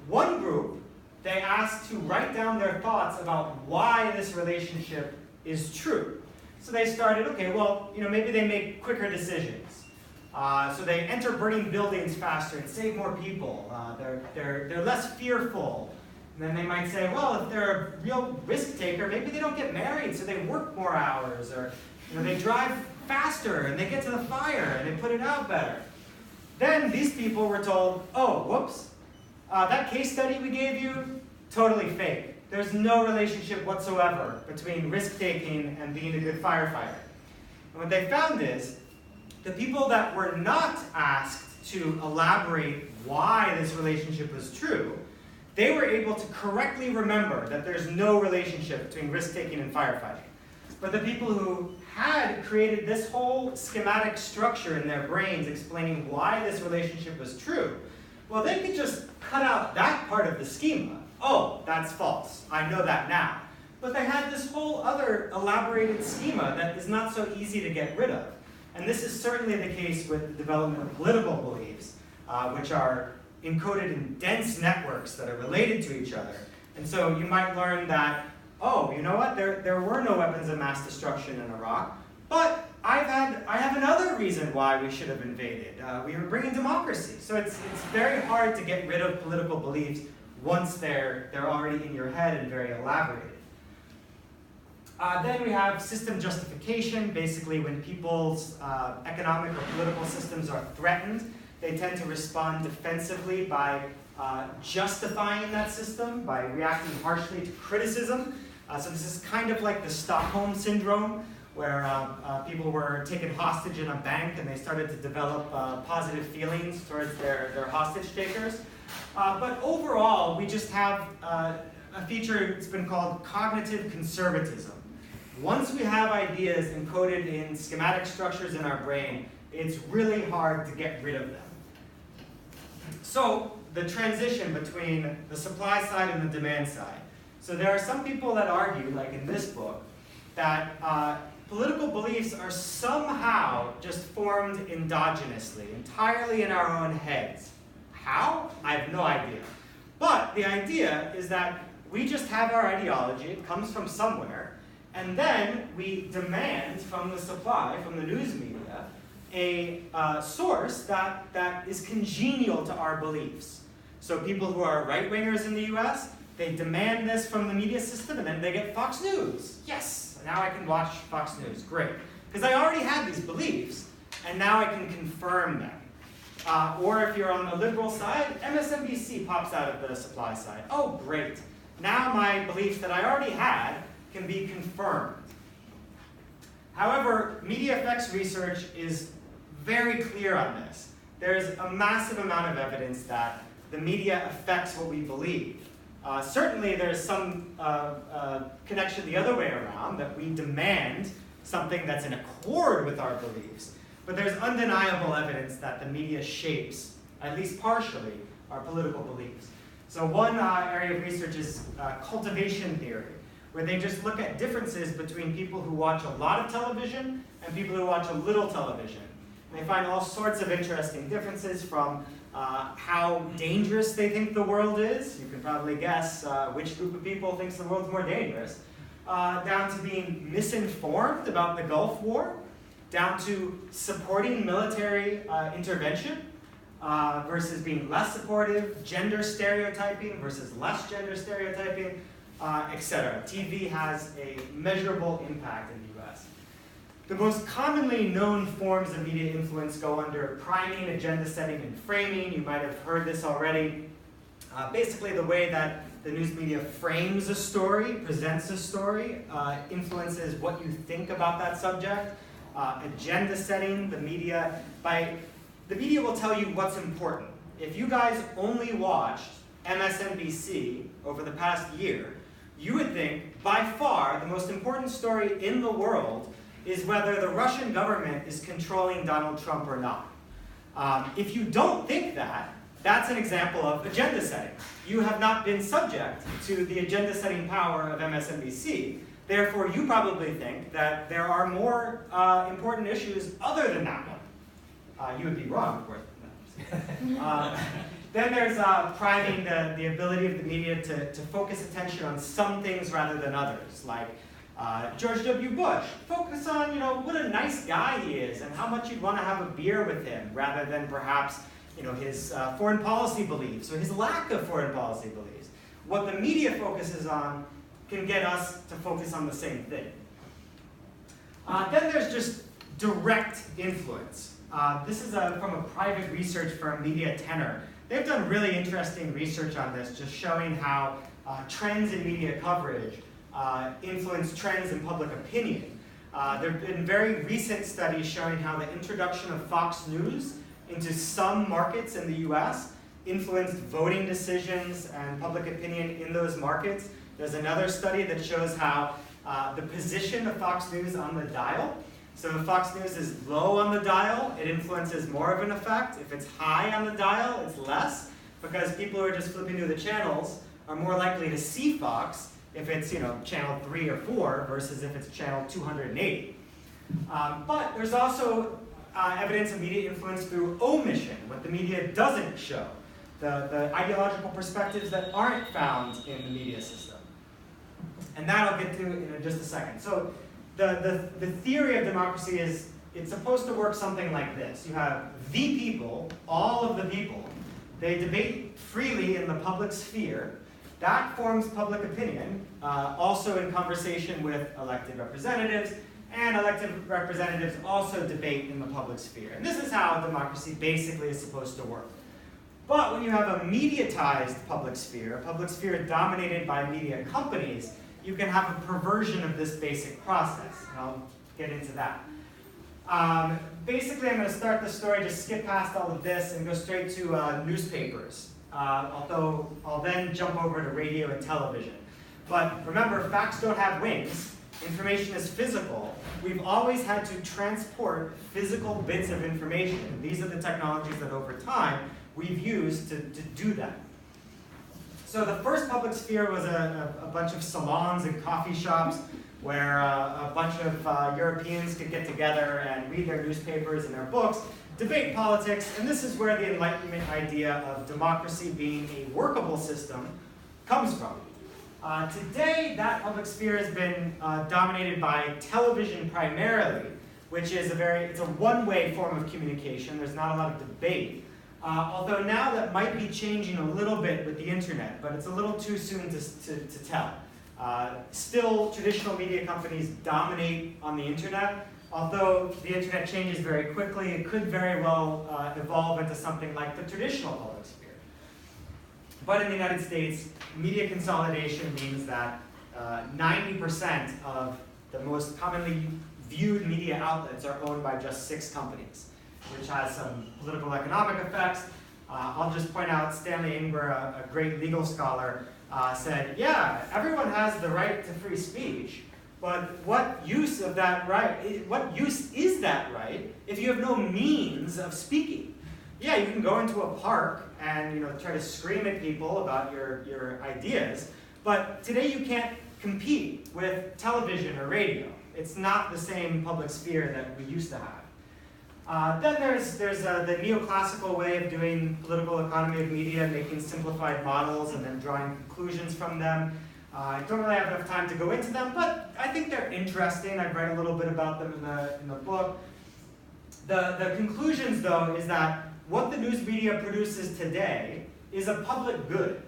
One group, they asked to write down their thoughts about why this relationship is true. So they started, okay, well, maybe they make quicker decisions. So they enter burning buildings faster and save more people. They're less fearful. And then they might say, well, if they're a real risk taker, maybe they don't get married, so they work more hours, or they drive faster and they get to the fire and they put it out better. Then these people were told, oh, whoops, that case study we gave you, totally fake. There's no relationship whatsoever between risk-taking and being a good firefighter. And what they found is the people that were not asked to elaborate why this relationship was true, they were able to correctly remember that there's no relationship between risk-taking and firefighting. But the people who had created this whole schematic structure in their brains explaining why this relationship was true, well, they could just cut out that part of the schema. Oh, that's false. I know that now. But they had this whole other elaborated schema that is not so easy to get rid of. And this is certainly the case with the development of political beliefs, which are encoded in dense networks that are related to each other. And so you might learn that, oh, you know what, there were no weapons of mass destruction in Iraq, but I have another reason why we should have invaded. We were bringing democracy. So it's very hard to get rid of political beliefs once they're already in your head and very elaborated. Then we have system justification. Basically, when people's economic or political systems are threatened, they tend to respond defensively by justifying that system, by reacting harshly to criticism. So this is kind of like the Stockholm syndrome, where people were taken hostage in a bank and they started to develop positive feelings towards their hostage takers. But overall, we just have a feature that's been called cognitive conservatism. Once we have ideas encoded in schematic structures in our brain, it's really hard to get rid of them. So the transition between the supply side and the demand side. So there are some people that argue, like in this book, that political beliefs are somehow just formed endogenously, entirely in our own heads. How? I have no idea. But the idea is that we just have our ideology, it comes from somewhere, and then we demand from the supply, from the news media, a source that is congenial to our beliefs. So people who are right-wingers in the US, they demand this from the media system, and then they get Fox News. Yes, now I can watch Fox News, great. Because I already had these beliefs, and now I can confirm them. Or if you're on the liberal side, MSNBC pops out of the supply side. Oh, great. Now my beliefs that I already had can be confirmed. However, media effects research is very clear on this. There's a massive amount of evidence that the media affects what we believe. Certainly there's some connection the other way around, that we demand something that's in accord with our beliefs. But there's undeniable evidence that the media shapes, at least partially, our political beliefs. So one area of research is cultivation theory, where they just look at differences between people who watch a lot of television and people who watch a little television. And they find all sorts of interesting differences, from how dangerous they think the world is. You can probably guess which group of people thinks the world's more dangerous. Down to being misinformed about the Gulf War, down to supporting military intervention versus being less supportive, gender stereotyping versus less gender stereotyping, etc. TV has a measurable impact in the US. The most commonly known forms of media influence go under priming, agenda setting, and framing. You might have heard this already. Basically, the way that the news media frames a story, presents a story, influences what you think about that subject. Agenda setting, the media will tell you what's important. If you guys only watched MSNBC over the past year, you would think, by far, the most important story in the world is whether the Russian government is controlling Donald Trump or not. If you don't think that, that's an example of agenda setting. You have not been subject to the agenda setting power of MSNBC, Therefore, you probably think that there are more important issues other than that one. You would be wrong, of course. Then there's priming the ability of the media to focus attention on some things rather than others, like George W. Bush. Focus on what a nice guy he is and how much you'd want to have a beer with him, rather than perhaps his foreign policy beliefs or his lack of foreign policy beliefs. What the media focuses on can get us to focus on the same thing. Then there's just direct influence. This is from a private research firm, Media Tenor. They've done really interesting research on this, just showing how trends in media coverage influence trends in public opinion. There have been very recent studies showing how the introduction of Fox News into some markets in the US influenced voting decisions and public opinion in those markets. There's another study that shows how the position of Fox News on the dial. So if Fox News is low on the dial, it influences more of an effect. If it's high on the dial, it's less, because people who are just flipping through the channels are more likely to see Fox if it's channel 3 or 4 versus if it's channel 280. But there's also evidence of media influence through omission, what the media doesn't show, the ideological perspectives that aren't found in the media system. And that I'll get to in just a second. So the theory of democracy is it's supposed to work something like this. You have the people, all of the people. They debate freely in the public sphere. That forms public opinion, also in conversation with elected representatives, and elected representatives also debate in the public sphere. And this is how democracy basically is supposed to work. But when you have a mediatized public sphere dominated by media companies, you can have a perversion of this basic process, and I'll get into that. Basically, I'm going to start the story, just skip past all of this, and go straight to newspapers. Although I'll then jump over to radio and television. But remember, facts don't have wings. Information is physical. We've always had to transport physical bits of information. These are the technologies that over time we've used to do that. So the first public sphere was a bunch of salons and coffee shops where a bunch of Europeans could get together and read their newspapers and their books, debate politics, and this is where the Enlightenment idea of democracy being a workable system comes from. Today, that public sphere has been dominated by television primarily, which is it's a one-way form of communication. There's not a lot of debate. Although now that might be changing a little bit with the internet, but it's a little too soon to tell. Still, traditional media companies dominate on the internet. Although the internet changes very quickly, it could very well evolve into something like the traditional public sphere. But in the United States, media consolidation means that 90% of the most commonly viewed media outlets are owned by just 6 companies, which has some political economic effects. I'll just point out Stanley Ingber, a great legal scholar, said, yeah, everyone has the right to free speech, but what use of that right, what use is that right if you have no means of speaking? Yeah, you can go into a park and try to scream at people about your ideas, but today you can't compete with television or radio. It's not the same public sphere that we used to have. Then there's the neoclassical way of doing political economy of media, making simplified models and then drawing conclusions from them. I don't really have enough time to go into them, but I think they're interesting. I've read a little bit about them in the book. The conclusions, though, is that what the news media produces today is a public good.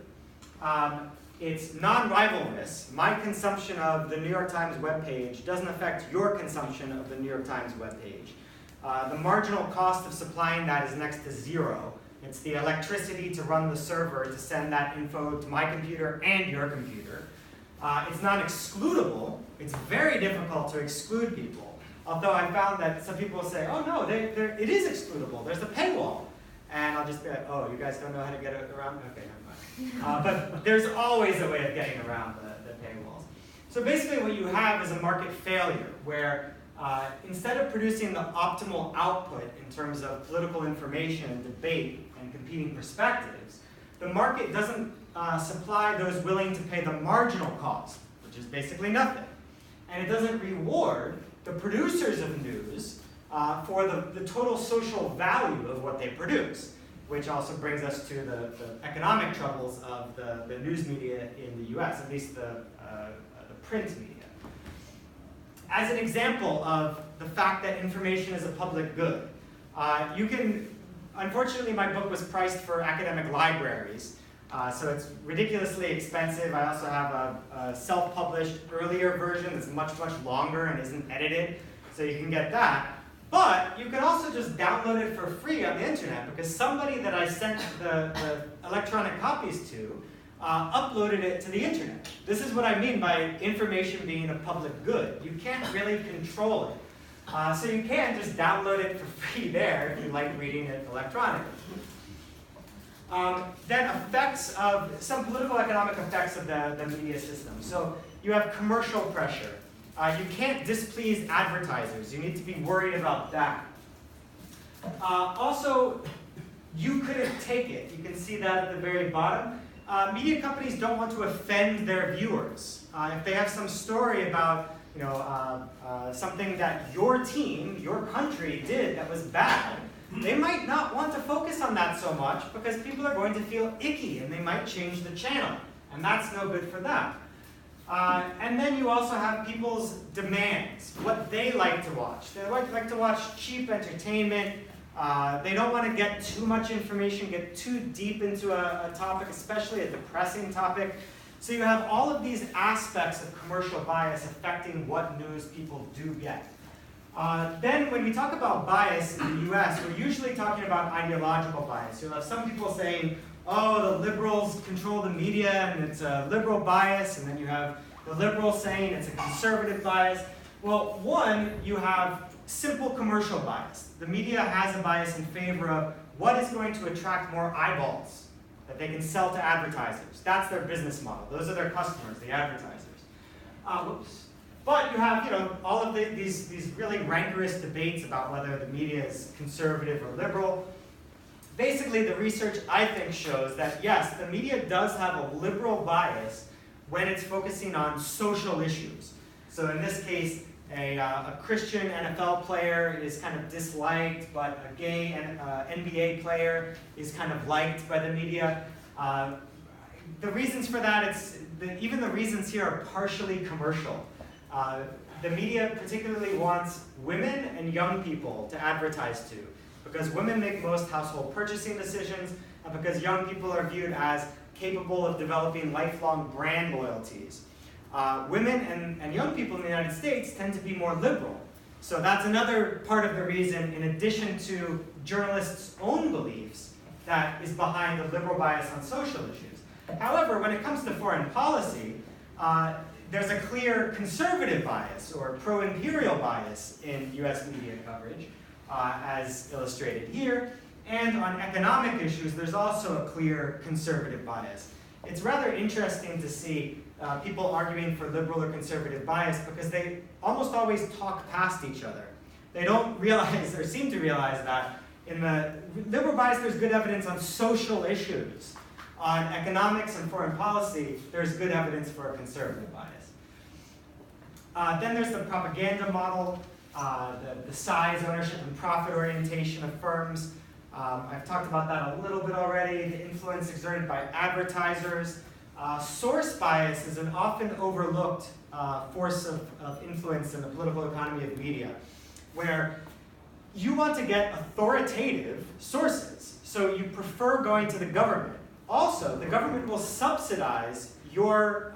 It's non-rivalrous. My consumption of the New York Times webpage doesn't affect your consumption of the New York Times webpage. The marginal cost of supplying that is next to 0. It's the electricity to run the server to send that info to my computer and your computer. It's not excludable. It's very difficult to exclude people. Although I found that some people say, oh no, it is excludable. There's a paywall. And I'll just be like, oh, you guys don't know how to get it around? Okay, never mind. But there's always a way of getting around the paywalls. So basically what you have is a market failure where instead of producing the optimal output in terms of political information, debate, and competing perspectives, the market doesn't supply those willing to pay the marginal cost, which is basically nothing. and it doesn't reward the producers of news for the total social value of what they produce, which also brings us to the economic troubles of the news media in the US, at least the print media. As an example of the fact that information is a public good, you can, unfortunately my book was priced for academic libraries, so it's ridiculously expensive. I also have a self-published earlier version that's much, much longer and isn't edited, so you can get that. But you can also just download it for free on the internet, because somebody that I sent the electronic copies to uploaded it to the internet. This is what I mean by information being a public good. You can't really control it. So you can just download it for free there if you like reading it electronically. Then effects of, some political economic effects of the media system. So you have commercial pressure. You can't displease advertisers. You need to be worried about that. Also, you couldn't take it. You can see that at the very bottom. Media companies don't want to offend their viewers. If they have some story about something that your team, your country did that was bad, they might not want to focus on that so much because people are going to feel icky and they might change the channel. And that's no good for them. And then you also have people's demands, what they like to watch. They like to watch cheap entertainment. They don't want to get too much information, get too deep into a topic, especially a depressing topic. So you have all of these aspects of commercial bias affecting what news people do get. Then when we talk about bias in the US, we're usually talking about ideological bias. You'll have some people saying, oh, the liberals control the media and it's a liberal bias, and then you have the liberals saying it's a conservative bias. Well, one, you have simple commercial bias. The media has a bias in favor of what is going to attract more eyeballs that they can sell to advertisers. That's their business model. Those are their customers, the advertisers. But you have, all of these really rancorous debates about whether the media is conservative or liberal. Basically, the research, I think, shows that, yes, the media does have a liberal bias when it's focusing on social issues. So in this case, a Christian NFL player is kind of disliked, but a gay NBA player is kind of liked by the media. The reasons for that, even the reasons here are partially commercial. The media particularly wants women and young people to advertise to, because women make most household purchasing decisions, and because young people are viewed as capable of developing lifelong brand loyalties. Women and young people in the United States tend to be more liberal. So that's another part of the reason, in addition to journalists' own beliefs, that is behind the liberal bias on social issues. However, when it comes to foreign policy, there's a clear conservative bias or pro-imperial bias in US media coverage, as illustrated here. And on economic issues, there's also a clear conservative bias. It's rather interesting to see people arguing for liberal or conservative bias because they almost always talk past each other. They don't realize or seem to realize that in the liberal bias, there's good evidence on social issues. On economics and foreign policy, there's good evidence for a conservative bias. Then there's the propaganda model, the size, ownership, and profit orientation of firms. I've talked about that a little bit already. The influence exerted by advertisers. Source bias is an often overlooked force of influence in the political economy of media, where you want to get authoritative sources, so you prefer going to the government. Also, the government will subsidize your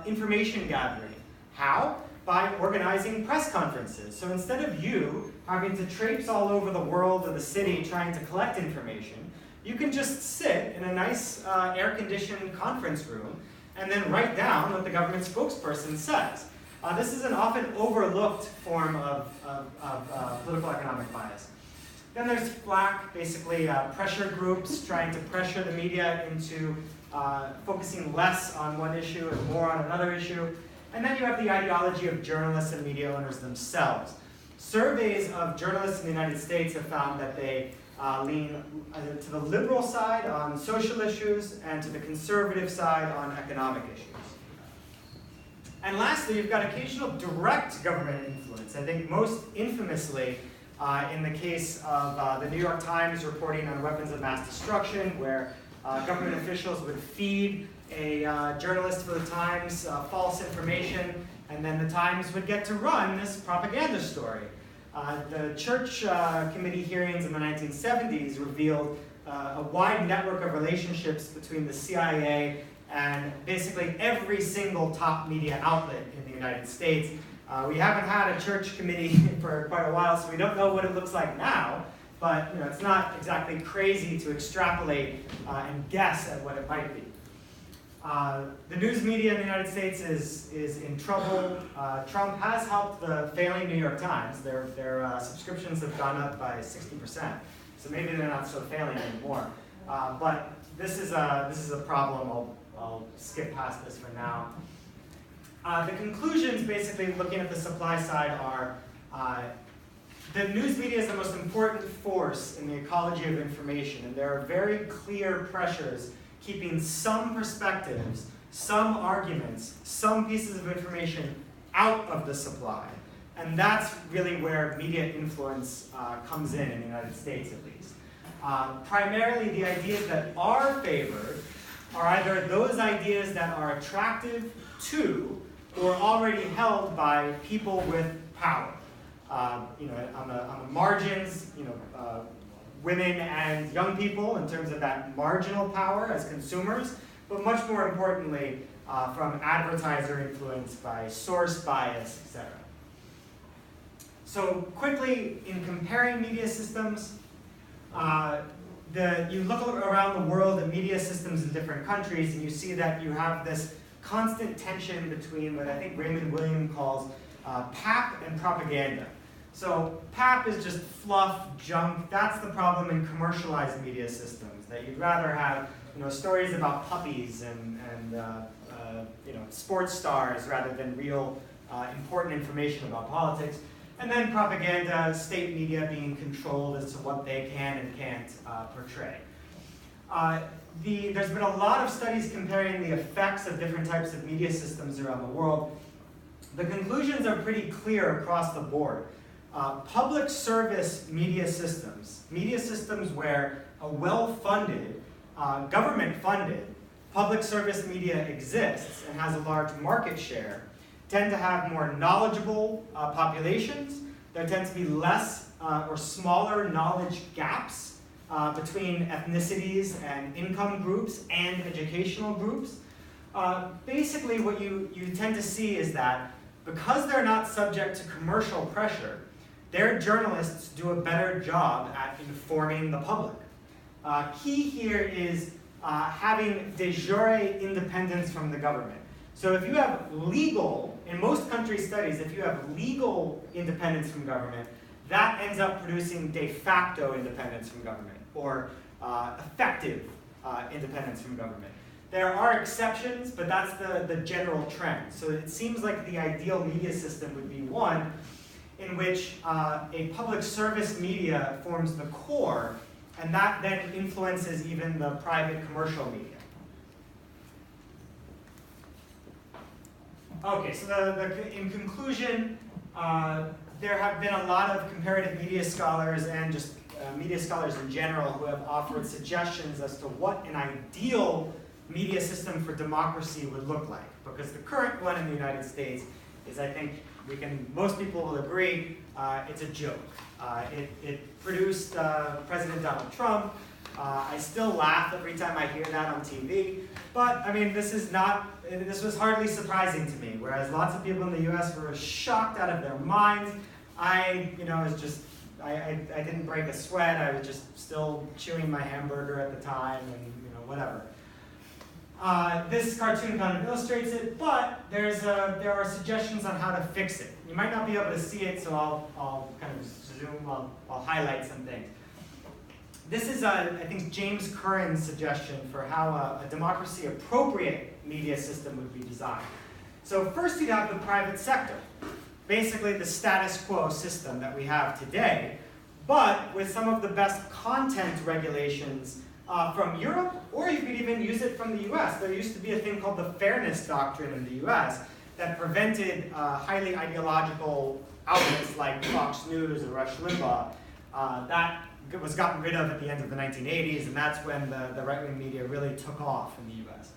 information gathering. How? By organizing press conferences. So instead of you having to traipse all over the world or the city trying to collect information, you can just sit in a nice air-conditioned conference room and then write down what the government spokesperson says. This is an often overlooked form of political economic bias. Then there's FLAC, basically pressure groups trying to pressure the media into focusing less on one issue and more on another issue. And then you have the ideology of journalists and media owners themselves. Surveys of journalists in the United States have found that they lean to the liberal side on social issues and to the conservative side on economic issues. And lastly, you've got occasional direct government influence. I think most infamously in the case of the New York Times reporting on weapons of mass destruction, where government officials would feed a journalist for the Times false information, and then the Times would get to run this propaganda story. The church committee hearings in the 1970s revealed a wide network of relationships between the CIA and basically every single top media outlet in the United States. We haven't had a church committee for quite a while, so we don't know what it looks like now, but it's not exactly crazy to extrapolate and guess at what it might be. The news media in the United States is in trouble. Trump has helped the failing New York Times. Their subscriptions have gone up by 60%, so maybe they're not so failing anymore. But this is a problem. I'll skip past this for now. The conclusions, basically looking at the supply side, are the news media is the most important force in the ecology of information, and there are very clear pressures keeping some perspectives, some arguments, some pieces of information out of the supply. And that's really where media influence comes in the United States at least. Primarily the ideas that are favored are either those ideas that are attractive to or already held by people with power. On the margins, women and young people in terms of that marginal power as consumers, but much more importantly, from advertiser influence by source bias, etc. So quickly, in comparing media systems, you look around the world at media systems in different countries, and you see that you have this constant tension between what I think Raymond Williams calls pap and propaganda. So pap is just fluff, junk. That's the problem in commercialized media systems, that you'd rather have stories about puppies and sports stars rather than real important information about politics. And then propaganda, state media being controlled as to what they can and can't portray. There's been a lot of studies comparing the effects of different types of media systems around the world. The conclusions are pretty clear across the board. Public service media systems where a well-funded, government-funded public service media exists and has a large market share, tend to have more knowledgeable populations. There tend to be less or smaller knowledge gaps between ethnicities and income groups and educational groups. Basically, what you tend to see is that because they're not subject to commercial pressure, their journalists do a better job at informing the public. Key here is having de jure independence from the government. So if you have legal, in most country studies, if you have legal independence from government, that ends up producing de facto independence from government, or effective independence from government. There are exceptions, but that's the general trend. So it seems like the ideal media system would be one in which a public service media forms the core, and that then influences even the private commercial media. Okay, so in conclusion, there have been a lot of comparative media scholars and just media scholars in general who have offered suggestions as to what an ideal media system for democracy would look like. Because the current one in the United States is, I think, most people will agree, it's a joke. It produced President Donald Trump. I still laugh every time I hear that on TV. But I mean, this was hardly surprising to me. Whereas lots of people in the U.S. were shocked out of their minds. I didn't break a sweat. I was just still chewing my hamburger at the time, and whatever. This cartoon kind of illustrates it, but there are suggestions on how to fix it. You might not be able to see it, so I'll kind of zoom. I'll highlight some things. This is, I think, James Curran's suggestion for how a democracy-appropriate media system would be designed. So first you'd have the private sector, basically the status quo system that we have today, but with some of the best content regulations from Europe, or you could even use it from the US. There used to be a thing called the Fairness Doctrine in the US that prevented highly ideological outlets like Fox News or Rush Limbaugh. That was gotten rid of at the end of the 1980s, and that's when the right-wing media really took off in the US.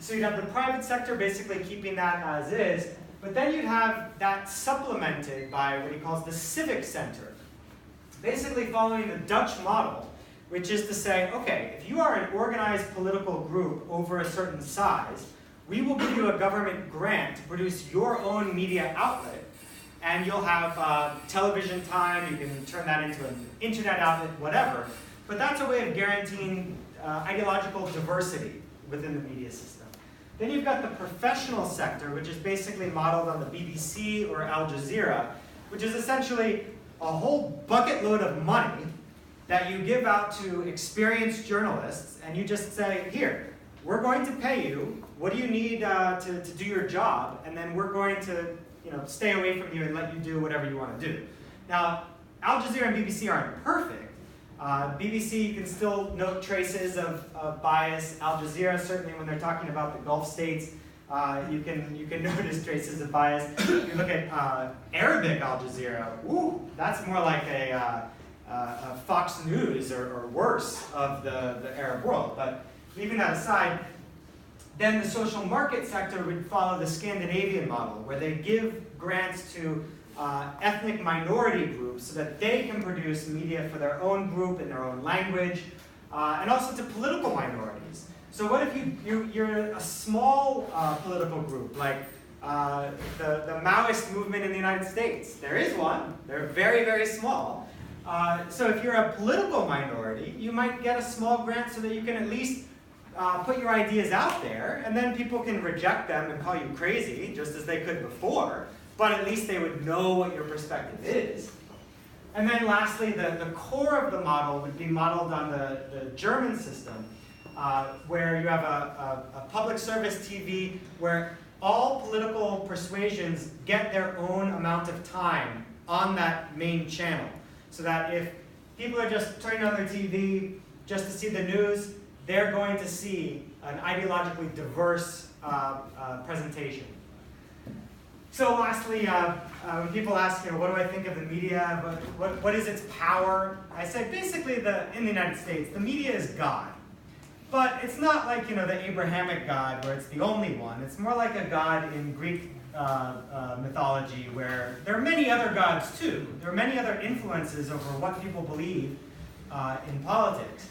So you'd have the private sector basically keeping that as is, but then you'd have that supplemented by what he calls the civic center, basically following the Dutch model, which is to say, okay, if you are an organized political group over a certain size, we will give you a government grant to produce your own media outlet, and you'll have television time, you can turn that into an internet outlet, whatever. But that's a way of guaranteeing ideological diversity within the media system. Then you've got the professional sector, which is basically modeled on the BBC or Al Jazeera, which is essentially a whole bucket load of money that you give out to experienced journalists, and you just say, here, we're going to pay you, what do you need to do your job, and then we're going to stay away from you and let you do whatever you want to do. Now, Al Jazeera and BBC aren't perfect. BBC, you can still note traces of bias. Al Jazeera, certainly when they're talking about the Gulf states, you can notice traces of bias. If you look at Arabic Al Jazeera, ooh, that's more like a Fox News or worse of the Arab world. But leaving that aside, then the social market sector would follow the Scandinavian model, where they give grants to ethnic minority groups so that they can produce media for their own group in their own language, and also to political minorities. So what if you're a small political group, like the Maoist movement in the United States? There is one. They're very, very small. So if you're a political minority, you might get a small grant so that you can at least put your ideas out there, and then people can reject them and call you crazy, just as they could before, but at least they would know what your perspective is. And then lastly, the core of the model would be modeled on the German system, where you have a public service TV where all political persuasions get their own amount of time on that main channel. So that if people are just turning on their TV just to see the news, they're going to see an ideologically diverse presentation. So lastly, when people ask, what do I think of the media? What is its power? I say basically in the United States, the media is God. But it's not like the Abrahamic God where it's the only one. It's more like a God in Greek mythology where there are many other gods too. There are many other influences over what people believe in politics.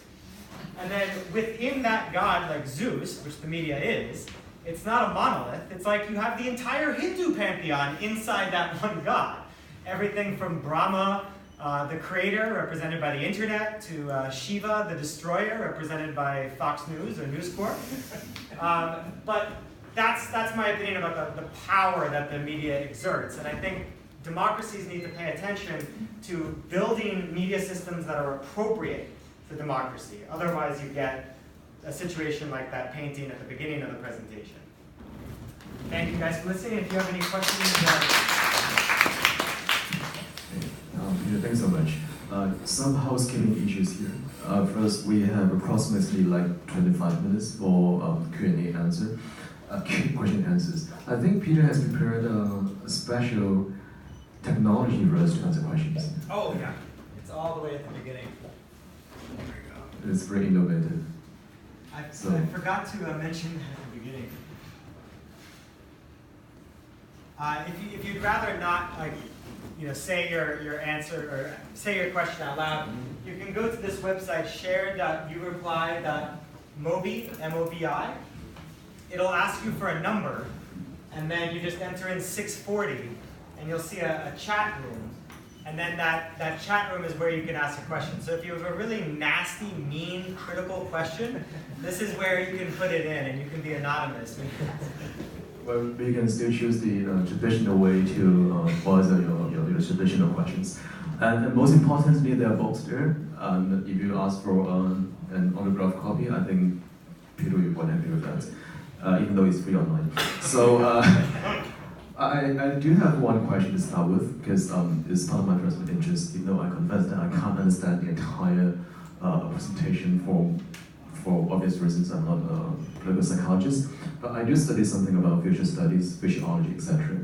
And then within that god, like Zeus, which the media is, it's not a monolith. It's like you have the entire Hindu pantheon inside that one god. Everything from Brahma, the creator, represented by the internet, to Shiva, the destroyer, represented by Fox News or News Corp. But that's my opinion about the power that the media exerts. And I think democracies need to pay attention to building media systems that are appropriate for democracy. Otherwise, you get a situation like that painting at the beginning of the presentation. Thank you guys for listening. If you have any questions, Peter, thanks so much. Some housekeeping issues here. First, we have approximately like 25 minutes for Q&A answer, question answers. I think Peter has prepared a special technology for us to answer questions. Oh yeah, it's all the way at the beginning. There we go. It's very innovative. I forgot to mention that at the beginning. If you'd rather not say your answer or say your question out loud, you can go to this website share.ureply.mobi, M-O-B-I. It'll ask you for a number, and then you just enter in 640, and you'll see a chat room. And then that chat room is where you can ask a question. So if you have a really nasty, mean, critical question, this is where you can put it in, and you can be anonymous. Well, we can still choose the traditional way to answer your traditional questions. And most importantly, there are books there. And if you ask for an autographed copy, I think Peter will be quite happy with that, even though it's free online. So I do have one question to start with, because it's part of my personal interest, even though I confess that I can't understand the entire presentation for obvious reasons. I'm not a political psychologist. I do study something about future studies, physiology, etc.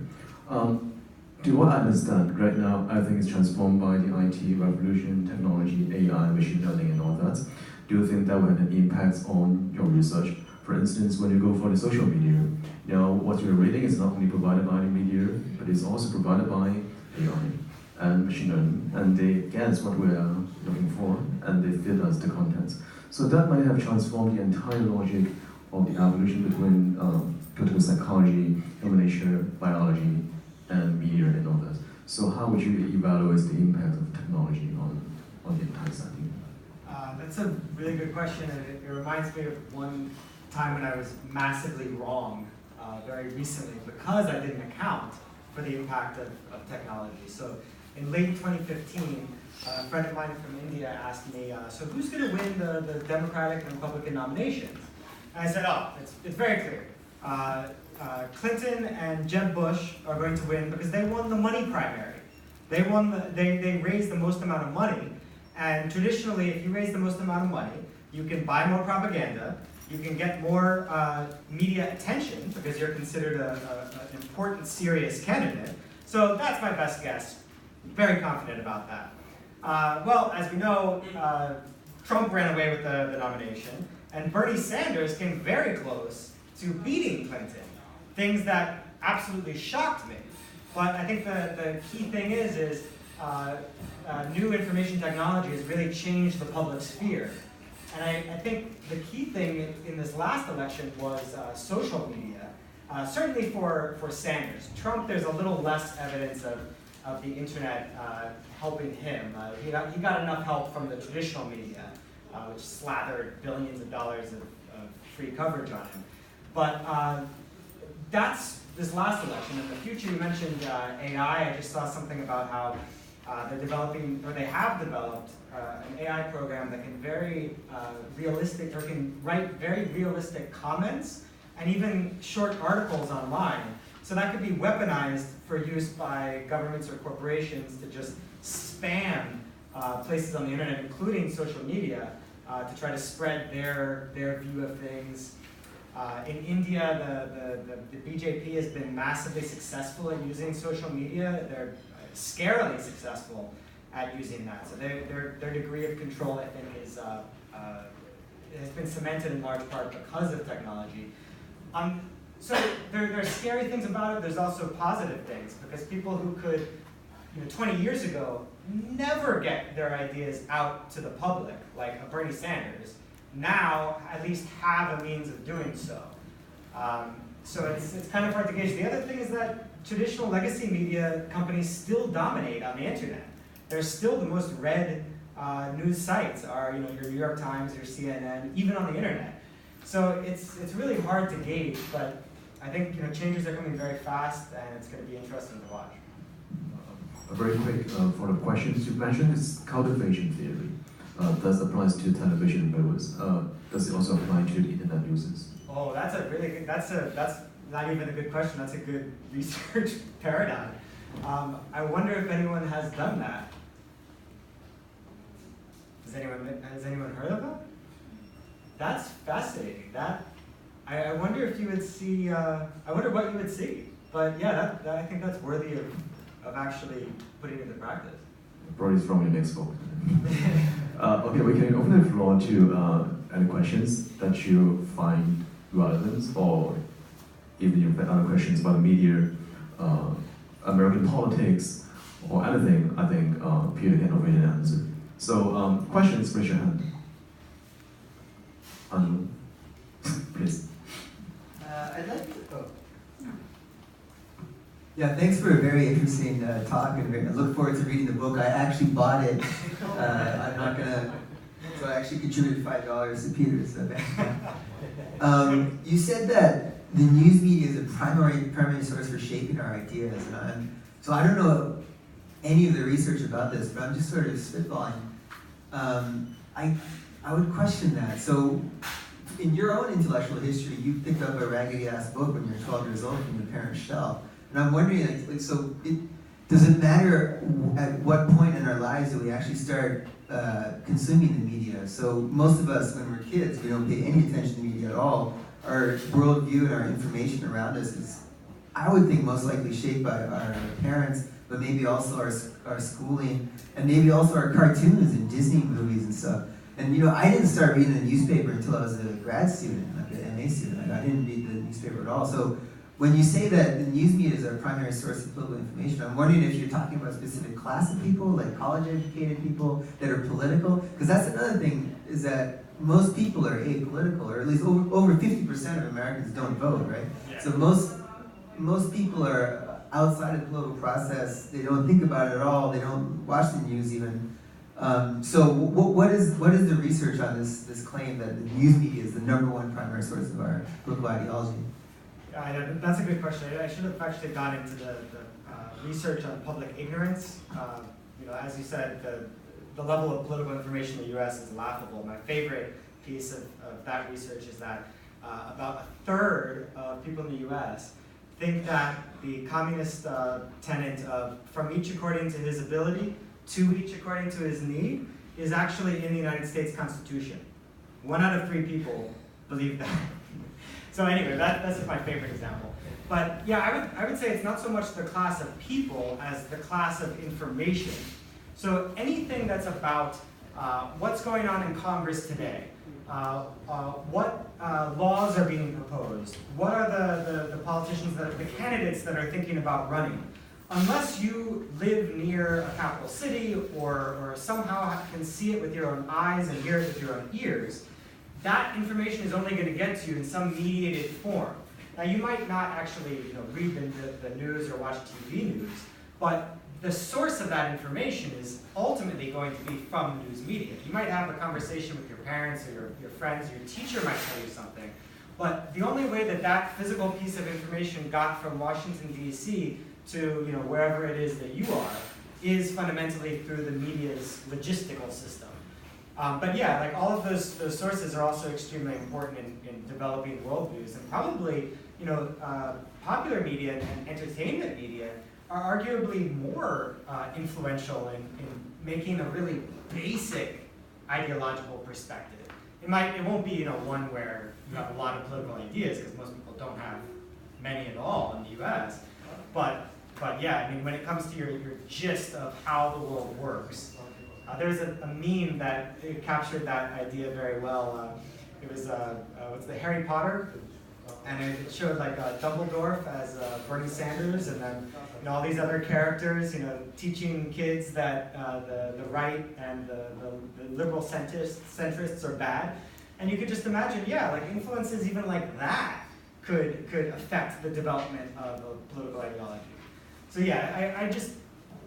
To what I understand, right now, everything is transformed by the IT revolution, technology, AI, machine learning, and all that. Do you think that will have an impact on your research? For instance, when you go for the social media, now what you're reading is not only provided by the media, but it's also provided by AI and machine learning, and they guess what we are looking for, and they feed us the contents. So that might have transformed the entire logic of the evolution between political psychology, human nature, biology, and media and all that. So how would you evaluate the impact of technology on the entire setting? That's a really good question, and it reminds me of one time when I was massively wrong very recently because I didn't account for the impact of technology. So in late 2015, a friend of mine from India asked me, so who's going to win the Democratic and Republican nominations? And I said, oh, it's very clear. Clinton and Jeb Bush are going to win because they won the money primary. They raised the most amount of money, and traditionally, if you raise the most amount of money, you can buy more propaganda, you can get more media attention because you're considered an important, serious candidate. So that's my best guess. Very confident about that. Well, as we know, Trump ran away with the nomination, and Bernie Sanders came very close to beating Clinton. Things that absolutely shocked me. But I think the key thing is new information technology has really changed the public sphere. And I think the key thing in this last election was social media, certainly for Sanders. Trump, there's a little less evidence of the internet helping him. He got enough help from the traditional media, which slathered billions of dollars of free coverage on him. But that's this last election. In the future, you mentioned AI. I just saw something about how they're developing, or they have developed, an AI program that can can write very realistic comments and even short articles online. So that could be weaponized for use by governments or corporations to just spam places on the internet, including social media, to try to spread their view of things. In India, the BJP has been massively successful at using social media. They're scarily successful at using that. So their degree of control, I think, has been cemented in large part because of technology. So there are scary things about it. There's also positive things, because people who could, 20 years ago, never get their ideas out to the public, like a Bernie Sanders, now at least have a means of doing so. So it's kind of hard to gauge. The other thing is that traditional legacy media companies still dominate on the internet. They're still the most read news sites are your New York Times, your CNN, even on the internet. So it's really hard to gauge, but I think changes are coming very fast, and it's going to be interesting to watch. A very quick follow-up question. You mentioned it's cultivation theory. Does applies to television viewers. Does it also apply to the internet users? Oh, that's a really good. That's not even a good question. That's a good research paradigm. I wonder if anyone has done that. Has anyone heard of that? That's fascinating. I wonder if you would see. I wonder what you would see. But yeah, I think that's worthy of actually putting into practice. Probably from your next book. Okay, we can open the floor to any questions that you find relevant, or even if other questions about the media, American politics, or anything. I think Peter can already answer. So, questions, raise your hand. Andrew, please. I'd like to. Oh. Yeah, thanks for a very interesting talk, and I look forward to reading the book. I actually bought it. I'm not gonna. So I actually contributed $5 to Peter. So you said that the news media is a primary source for shaping our ideas, so I don't know any of the research about this, but I'm just sort of spitballing. I would question that. So, in your own intellectual history, you picked up a raggedy-ass book when you were 12 years old from your parents' shelf. And I'm wondering, does it matter at what point in our lives do we actually start consuming the media? So most of us, when we're kids, we don't pay any attention to media at all. our worldview and our information around us is, I would think, most likely shaped by our parents, but maybe also our schooling, and maybe also our cartoons and Disney movies and stuff. And you know, I didn't start reading the newspaper until I was a grad student, like an MA student. Like, I didn't read the newspaper at all. So when you say that the news media is our primary source of political information, I'm wondering if you're talking about a specific class of people, like college-educated people that are political, because that's another thing, is that most people are apolitical, or at least over 50% of Americans don't vote, right? Yeah. So most people are outside of the political process. They don't think about it at all. They don't watch the news even. So what is the research on this claim that the news media is the #1 primary source of our political ideology? That's a good question. I should have actually gone into the research on public ignorance. You know, as you said, the level of political information in the U.S. is laughable. My favorite piece of that research is that about 1/3 of people in the U.S. think that the communist tenet of from each according to his ability to each according to his need is actually in the United States Constitution. 1 out of 3 people believe that. So anyway, that's my favorite example. But yeah, I would say it's not so much the class of people as the class of information. So anything that's about what's going on in Congress today, what laws are being proposed, what are the politicians, the candidates that are thinking about running, unless you live near a capital city or somehow can see it with your own eyes and hear it with your own ears, that information is only going to get to you in some mediated form. Now, you might not actually read the news or watch TV news, but the source of that information is ultimately going to be from news media. You might have a conversation with your parents or your friends, your teacher might tell you something, but the only way that physical piece of information got from Washington, D.C. to wherever it is that you are is fundamentally through the media's logistical system. But yeah, like all of those sources are also extremely important in developing worldviews, and probably popular media and entertainment media are arguably more influential in making a really basic ideological perspective. It won't be one where you have a lot of political ideas, because most people don't have many at all in the U.S. But yeah, I mean, when it comes to your gist of how the world works, there's a meme that captured that idea very well. It was what's the Harry Potter, and it showed like Dumbledore as Bernie Sanders, and then all these other characters, teaching kids that the right and the liberal centrists are bad. And you could just imagine, like influences even like that could affect the development of a political ideology. So yeah, I just,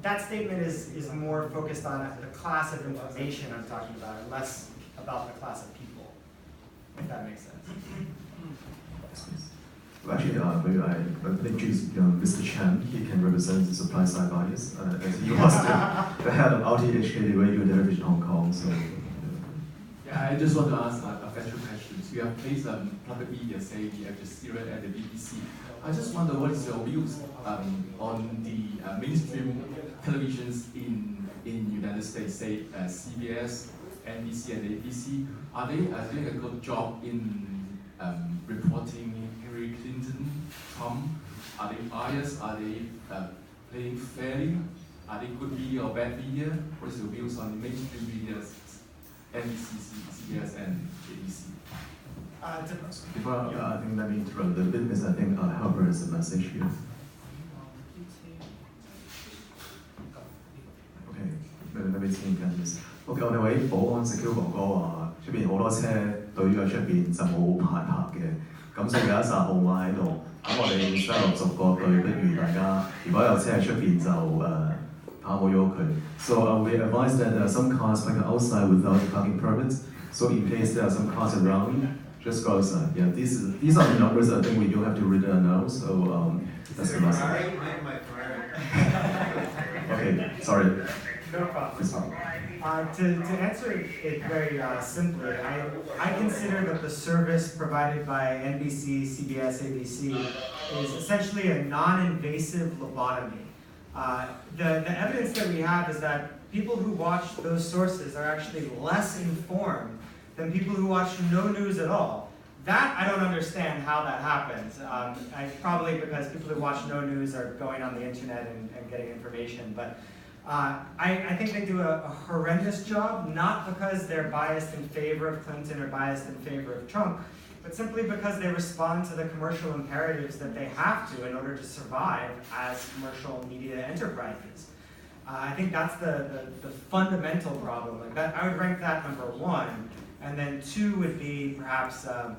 that statement is more focused on the class of information I'm talking about, and less about the class of people, if that makes sense. Well, actually, maybe I introduce Mr. Chen. He can represent the supply side bias, as he was the head of RTHK Radio Television Hong Kong. So, yeah, I just want to ask a factual question. You have placed public media, say the Al Jazeera and the BBC. I just wonder what is your views on the mainstream televisions in United States, say CBS, NBC, and ABC. Are they doing a good job in reporting Hillary Clinton, Trump? Are they biased? Are they playing fairly? Are they good media or bad media? What is your views on the mainstream media, NBC, CBS, and ABC? Before I think let me interrupt a bit, because I think Harper has a message here. Okay, let me see again this. OK， 我哋位保安 secure 哥哥話，出邊好多車隊喺出邊就冇牌泊嘅，咁所以有一紮號碼喺度。咁我哋之後逐個對，不如大家如果有車喺出邊就跑冇咗佢。So we advise that some cars park outside without a parking permit. So in case there are some cars around, just go outside. Yeah, these are the numbers I think we don't have to read it now. So that's the message. Okay, sorry. No problem. To answer it very simply, I consider that the service provided by NBC, CBS, ABC is essentially a non-invasive lobotomy. The evidence that we have is that people who watch those sources are actually less informed than people who watch no news at all. That, I don't understand how that happens. Probably because people who watch no news are going on the internet and getting information. But I think they do a horrendous job, not because they're biased in favor of Clinton or biased in favor of Trump, but simply because they respond to the commercial imperatives that they have to in order to survive as commercial media enterprises. I think that's the fundamental problem. Like that, I would rank that number one. And then two would be perhaps the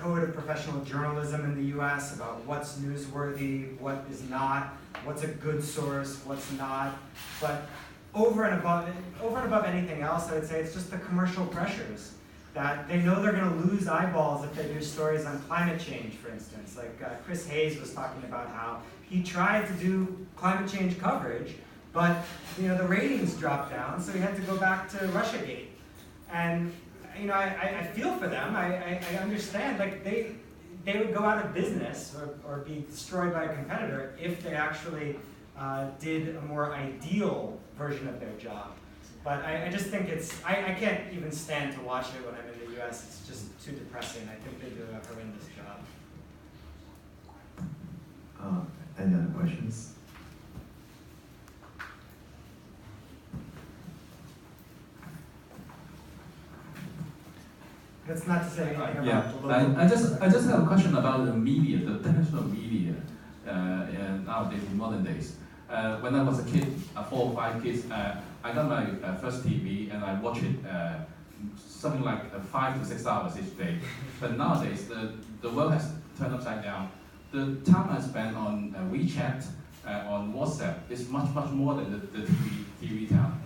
code of professional journalism in the US about what's newsworthy, what is not, what's a good source, what's not. But over and above anything else, I would say it's just the commercial pressures that they know they're going to lose eyeballs if they do stories on climate change, for instance. Like Chris Hayes was talking about how he tried to do climate change coverage, but the ratings dropped down, so he had to go back to Russiagate. And I feel for them. I understand. Like they would go out of business or be destroyed by a competitor if they actually did a more ideal version of their job. But I just think I can't even stand to watch it when I'm in the US. It's just too depressing. I think they do a horrendous job. Any other questions? That's not to say anything about Yeah, the local. I just have a question about the media, the technical media, nowadays in modern days. When I was a kid, 4 or 5 kids, I got my first TV and I watched it something like 5 to 6 hours each day. But nowadays, the world has turned upside down. The time I spend on WeChat, on WhatsApp, is much more than the TV time.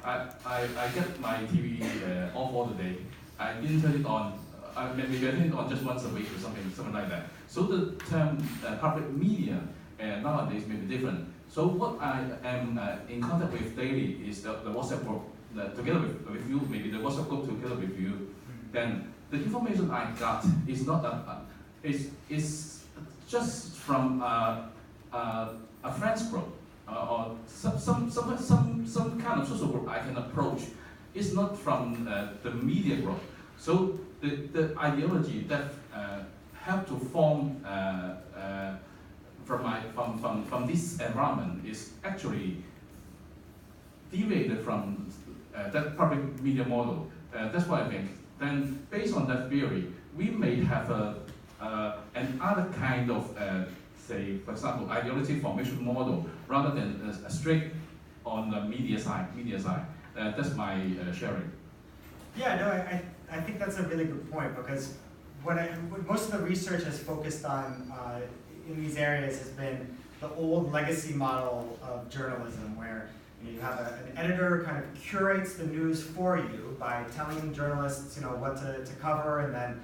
I get my TV off all the day. I didn't turn it on. Maybe I turn it on just once a week or something like that. So the term public media nowadays may be different. So what I am in contact with daily is the WhatsApp group. Together with you, maybe the WhatsApp group together with you. Then the information I got is not is just from a friend's group or some kind of social group I can approach. It's not from the media group. So the ideology that helped to form from this environment is actually deviated from that public media model. That's what I think. Then based on that theory, we may have another kind of say, for example, ideology formation model rather than a strict on the media side. That's my sharing. Yeah, no, I think that's a really good point because what most of the research has focused on in these areas has been the old legacy model of journalism where you have an editor kind of curates the news for you by telling journalists what to cover and then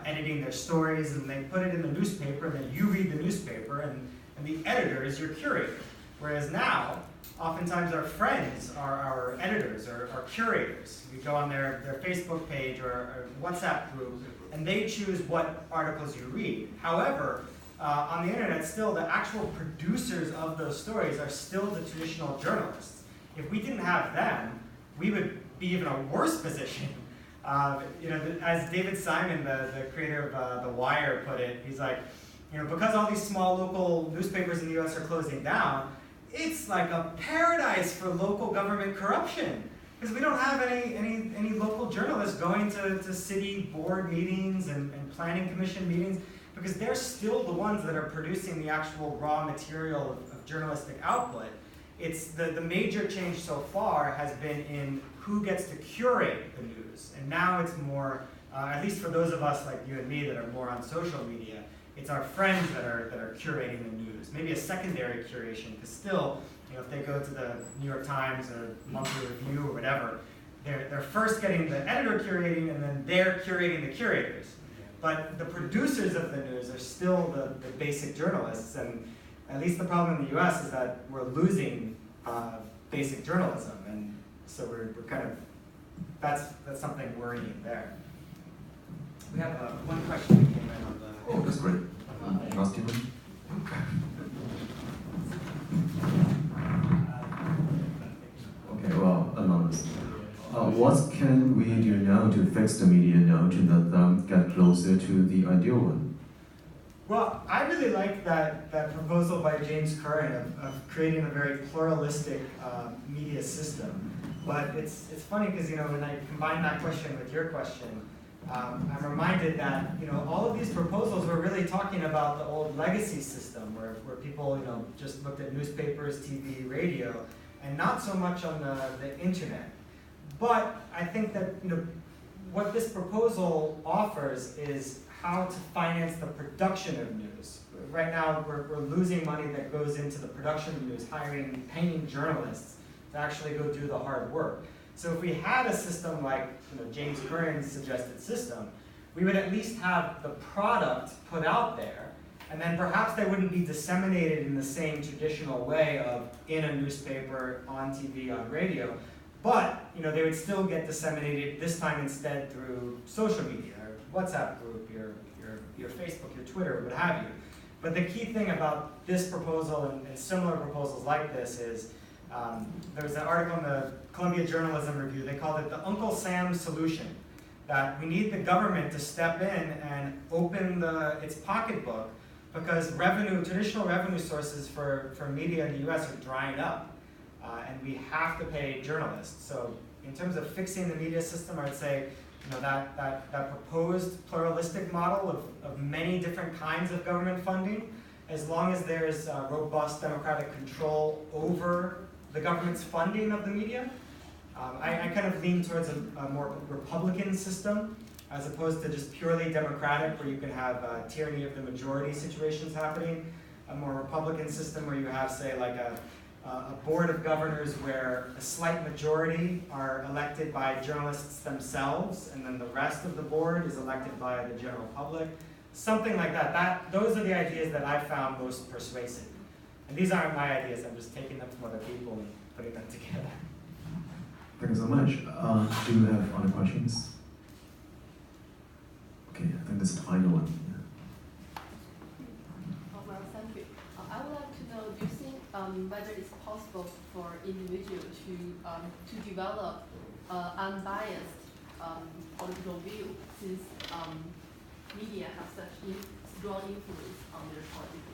editing their stories, and they put it in the newspaper, and then you read the newspaper, and the editor is your curator. Whereas now, oftentimes our friends are our editors or our curators. You go on their Facebook page or WhatsApp group, and they choose what articles you read. However, on the internet, still, the actual producers of those stories are still the traditional journalists. If we didn't have them, we would be even a worse position. As David Simon, the creator of The Wire, put it, he's like, because all these small local newspapers in the US are closing down, it's like a paradise for local government corruption. Because we don't have any local journalists going to city board meetings and planning commission meetings, because they're still the ones that are producing the actual raw material of journalistic output. It's the major change so far has been in who gets to curate the news. And now it's more, at least for those of us like you and me that are more on social media, it's our friends that are curating the news. Maybe a secondary curation, because still, if they go to the New York Times or Monthly Review or whatever, they're first getting the editor curating, and then they're curating the curators. But the producers of the news are still the basic journalists, and at least the problem in the US is that we're losing basic journalism, and so we're kind of, that's something worrying there. We have one question that came in on the... Oh, that's great. Steven? Okay, well, anonymous. What can we do now to fix the media now to let them get closer to the ideal one? Well, I really like that proposal by James Curran of creating a very pluralistic media system. But it's funny because, you know, when I combine that question with your question, I'm reminded that, you know, all of these proposals were really talking about the old legacy system where people, you know, just looked at newspapers, TV, radio, and not so much on the internet. But I think that, you know, what this proposal offers is how to finance the production of news. Right now, we're losing money that goes into the production of news, paying journalists to actually go do the hard work. So if we had a system like, you know, James Curran's suggested system, we would at least have the product put out there, and then perhaps they wouldn't be disseminated in the same traditional way of in a newspaper, on TV, on radio, but, you know, they would still get disseminated, this time instead through social media, or WhatsApp group, your Facebook, your Twitter, what have you. But the key thing about this proposal and similar proposals like this is, there was an article in the Columbia Journalism Review, they called it the Uncle Sam solution, that we need the government to step in and open its pocketbook because traditional revenue sources for media in the US are drying up, and we have to pay journalists. So in terms of fixing the media system, I would say, you know, that proposed pluralistic model of many different kinds of government funding, as long as there's robust democratic control over the government's funding of the media. I kind of lean towards a more Republican system as opposed to just purely democratic where you can have tyranny of the majority situations happening. A more Republican system where you have, say, like a board of governors where a slight majority are elected by journalists themselves and then the rest of the board is elected by the general public. Something like that. Those are the ideas that I found most persuasive. And these aren't my ideas, I'm just taking them from other people and putting them together. Thank you so much. Do you have other questions? Okay, I think this is the final one. Yeah. Well, thank you. I would like to know, do you think whether it's possible for individuals to develop unbiased political view since media have such strong influence on their political view?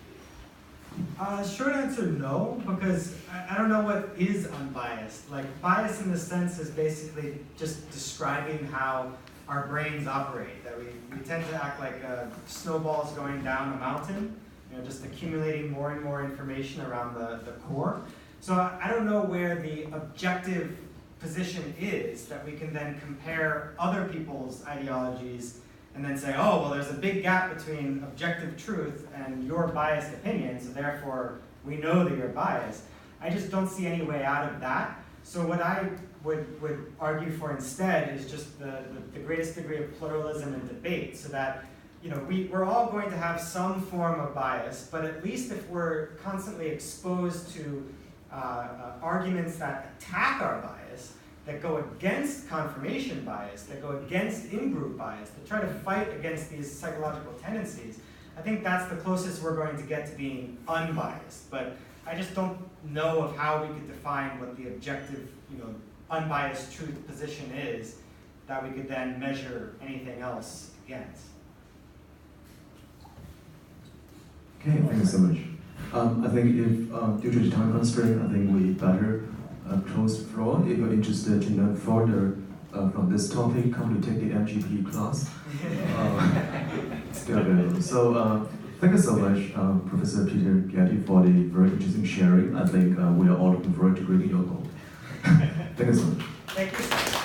Short answer, no, because I don't know what is unbiased. Like, bias in the sense is basically just describing how our brains operate, that we tend to act like snowballs going down a mountain, you know, just accumulating more and more information around the core. So I don't know where the objective position is that we can then compare other people's ideologies and then say, oh, well, there's a big gap between objective truth and your biased opinion, so therefore we know that you're biased. I just don't see any way out of that. So what I would argue for instead is just the greatest degree of pluralism and debate, so that, you know, we're all going to have some form of bias, but at least if we're constantly exposed to arguments that attack our bias, that go against confirmation bias, that go against in-group bias, that try to fight against these psychological tendencies, I think that's the closest we're going to get to being unbiased. But I just don't know of how we could define what the objective, you know, unbiased truth position is that we could then measure anything else against. Okay, thank you so much. I think if, due to the time constraint, I think we better close the floor. If you're interested to learn further from this topic, come to take the MGP class. Still available. So thank you so much, Professor Peter Getty, for the very interesting sharing. I think we are all looking forward to reading your book. Thank you so much. Thank you.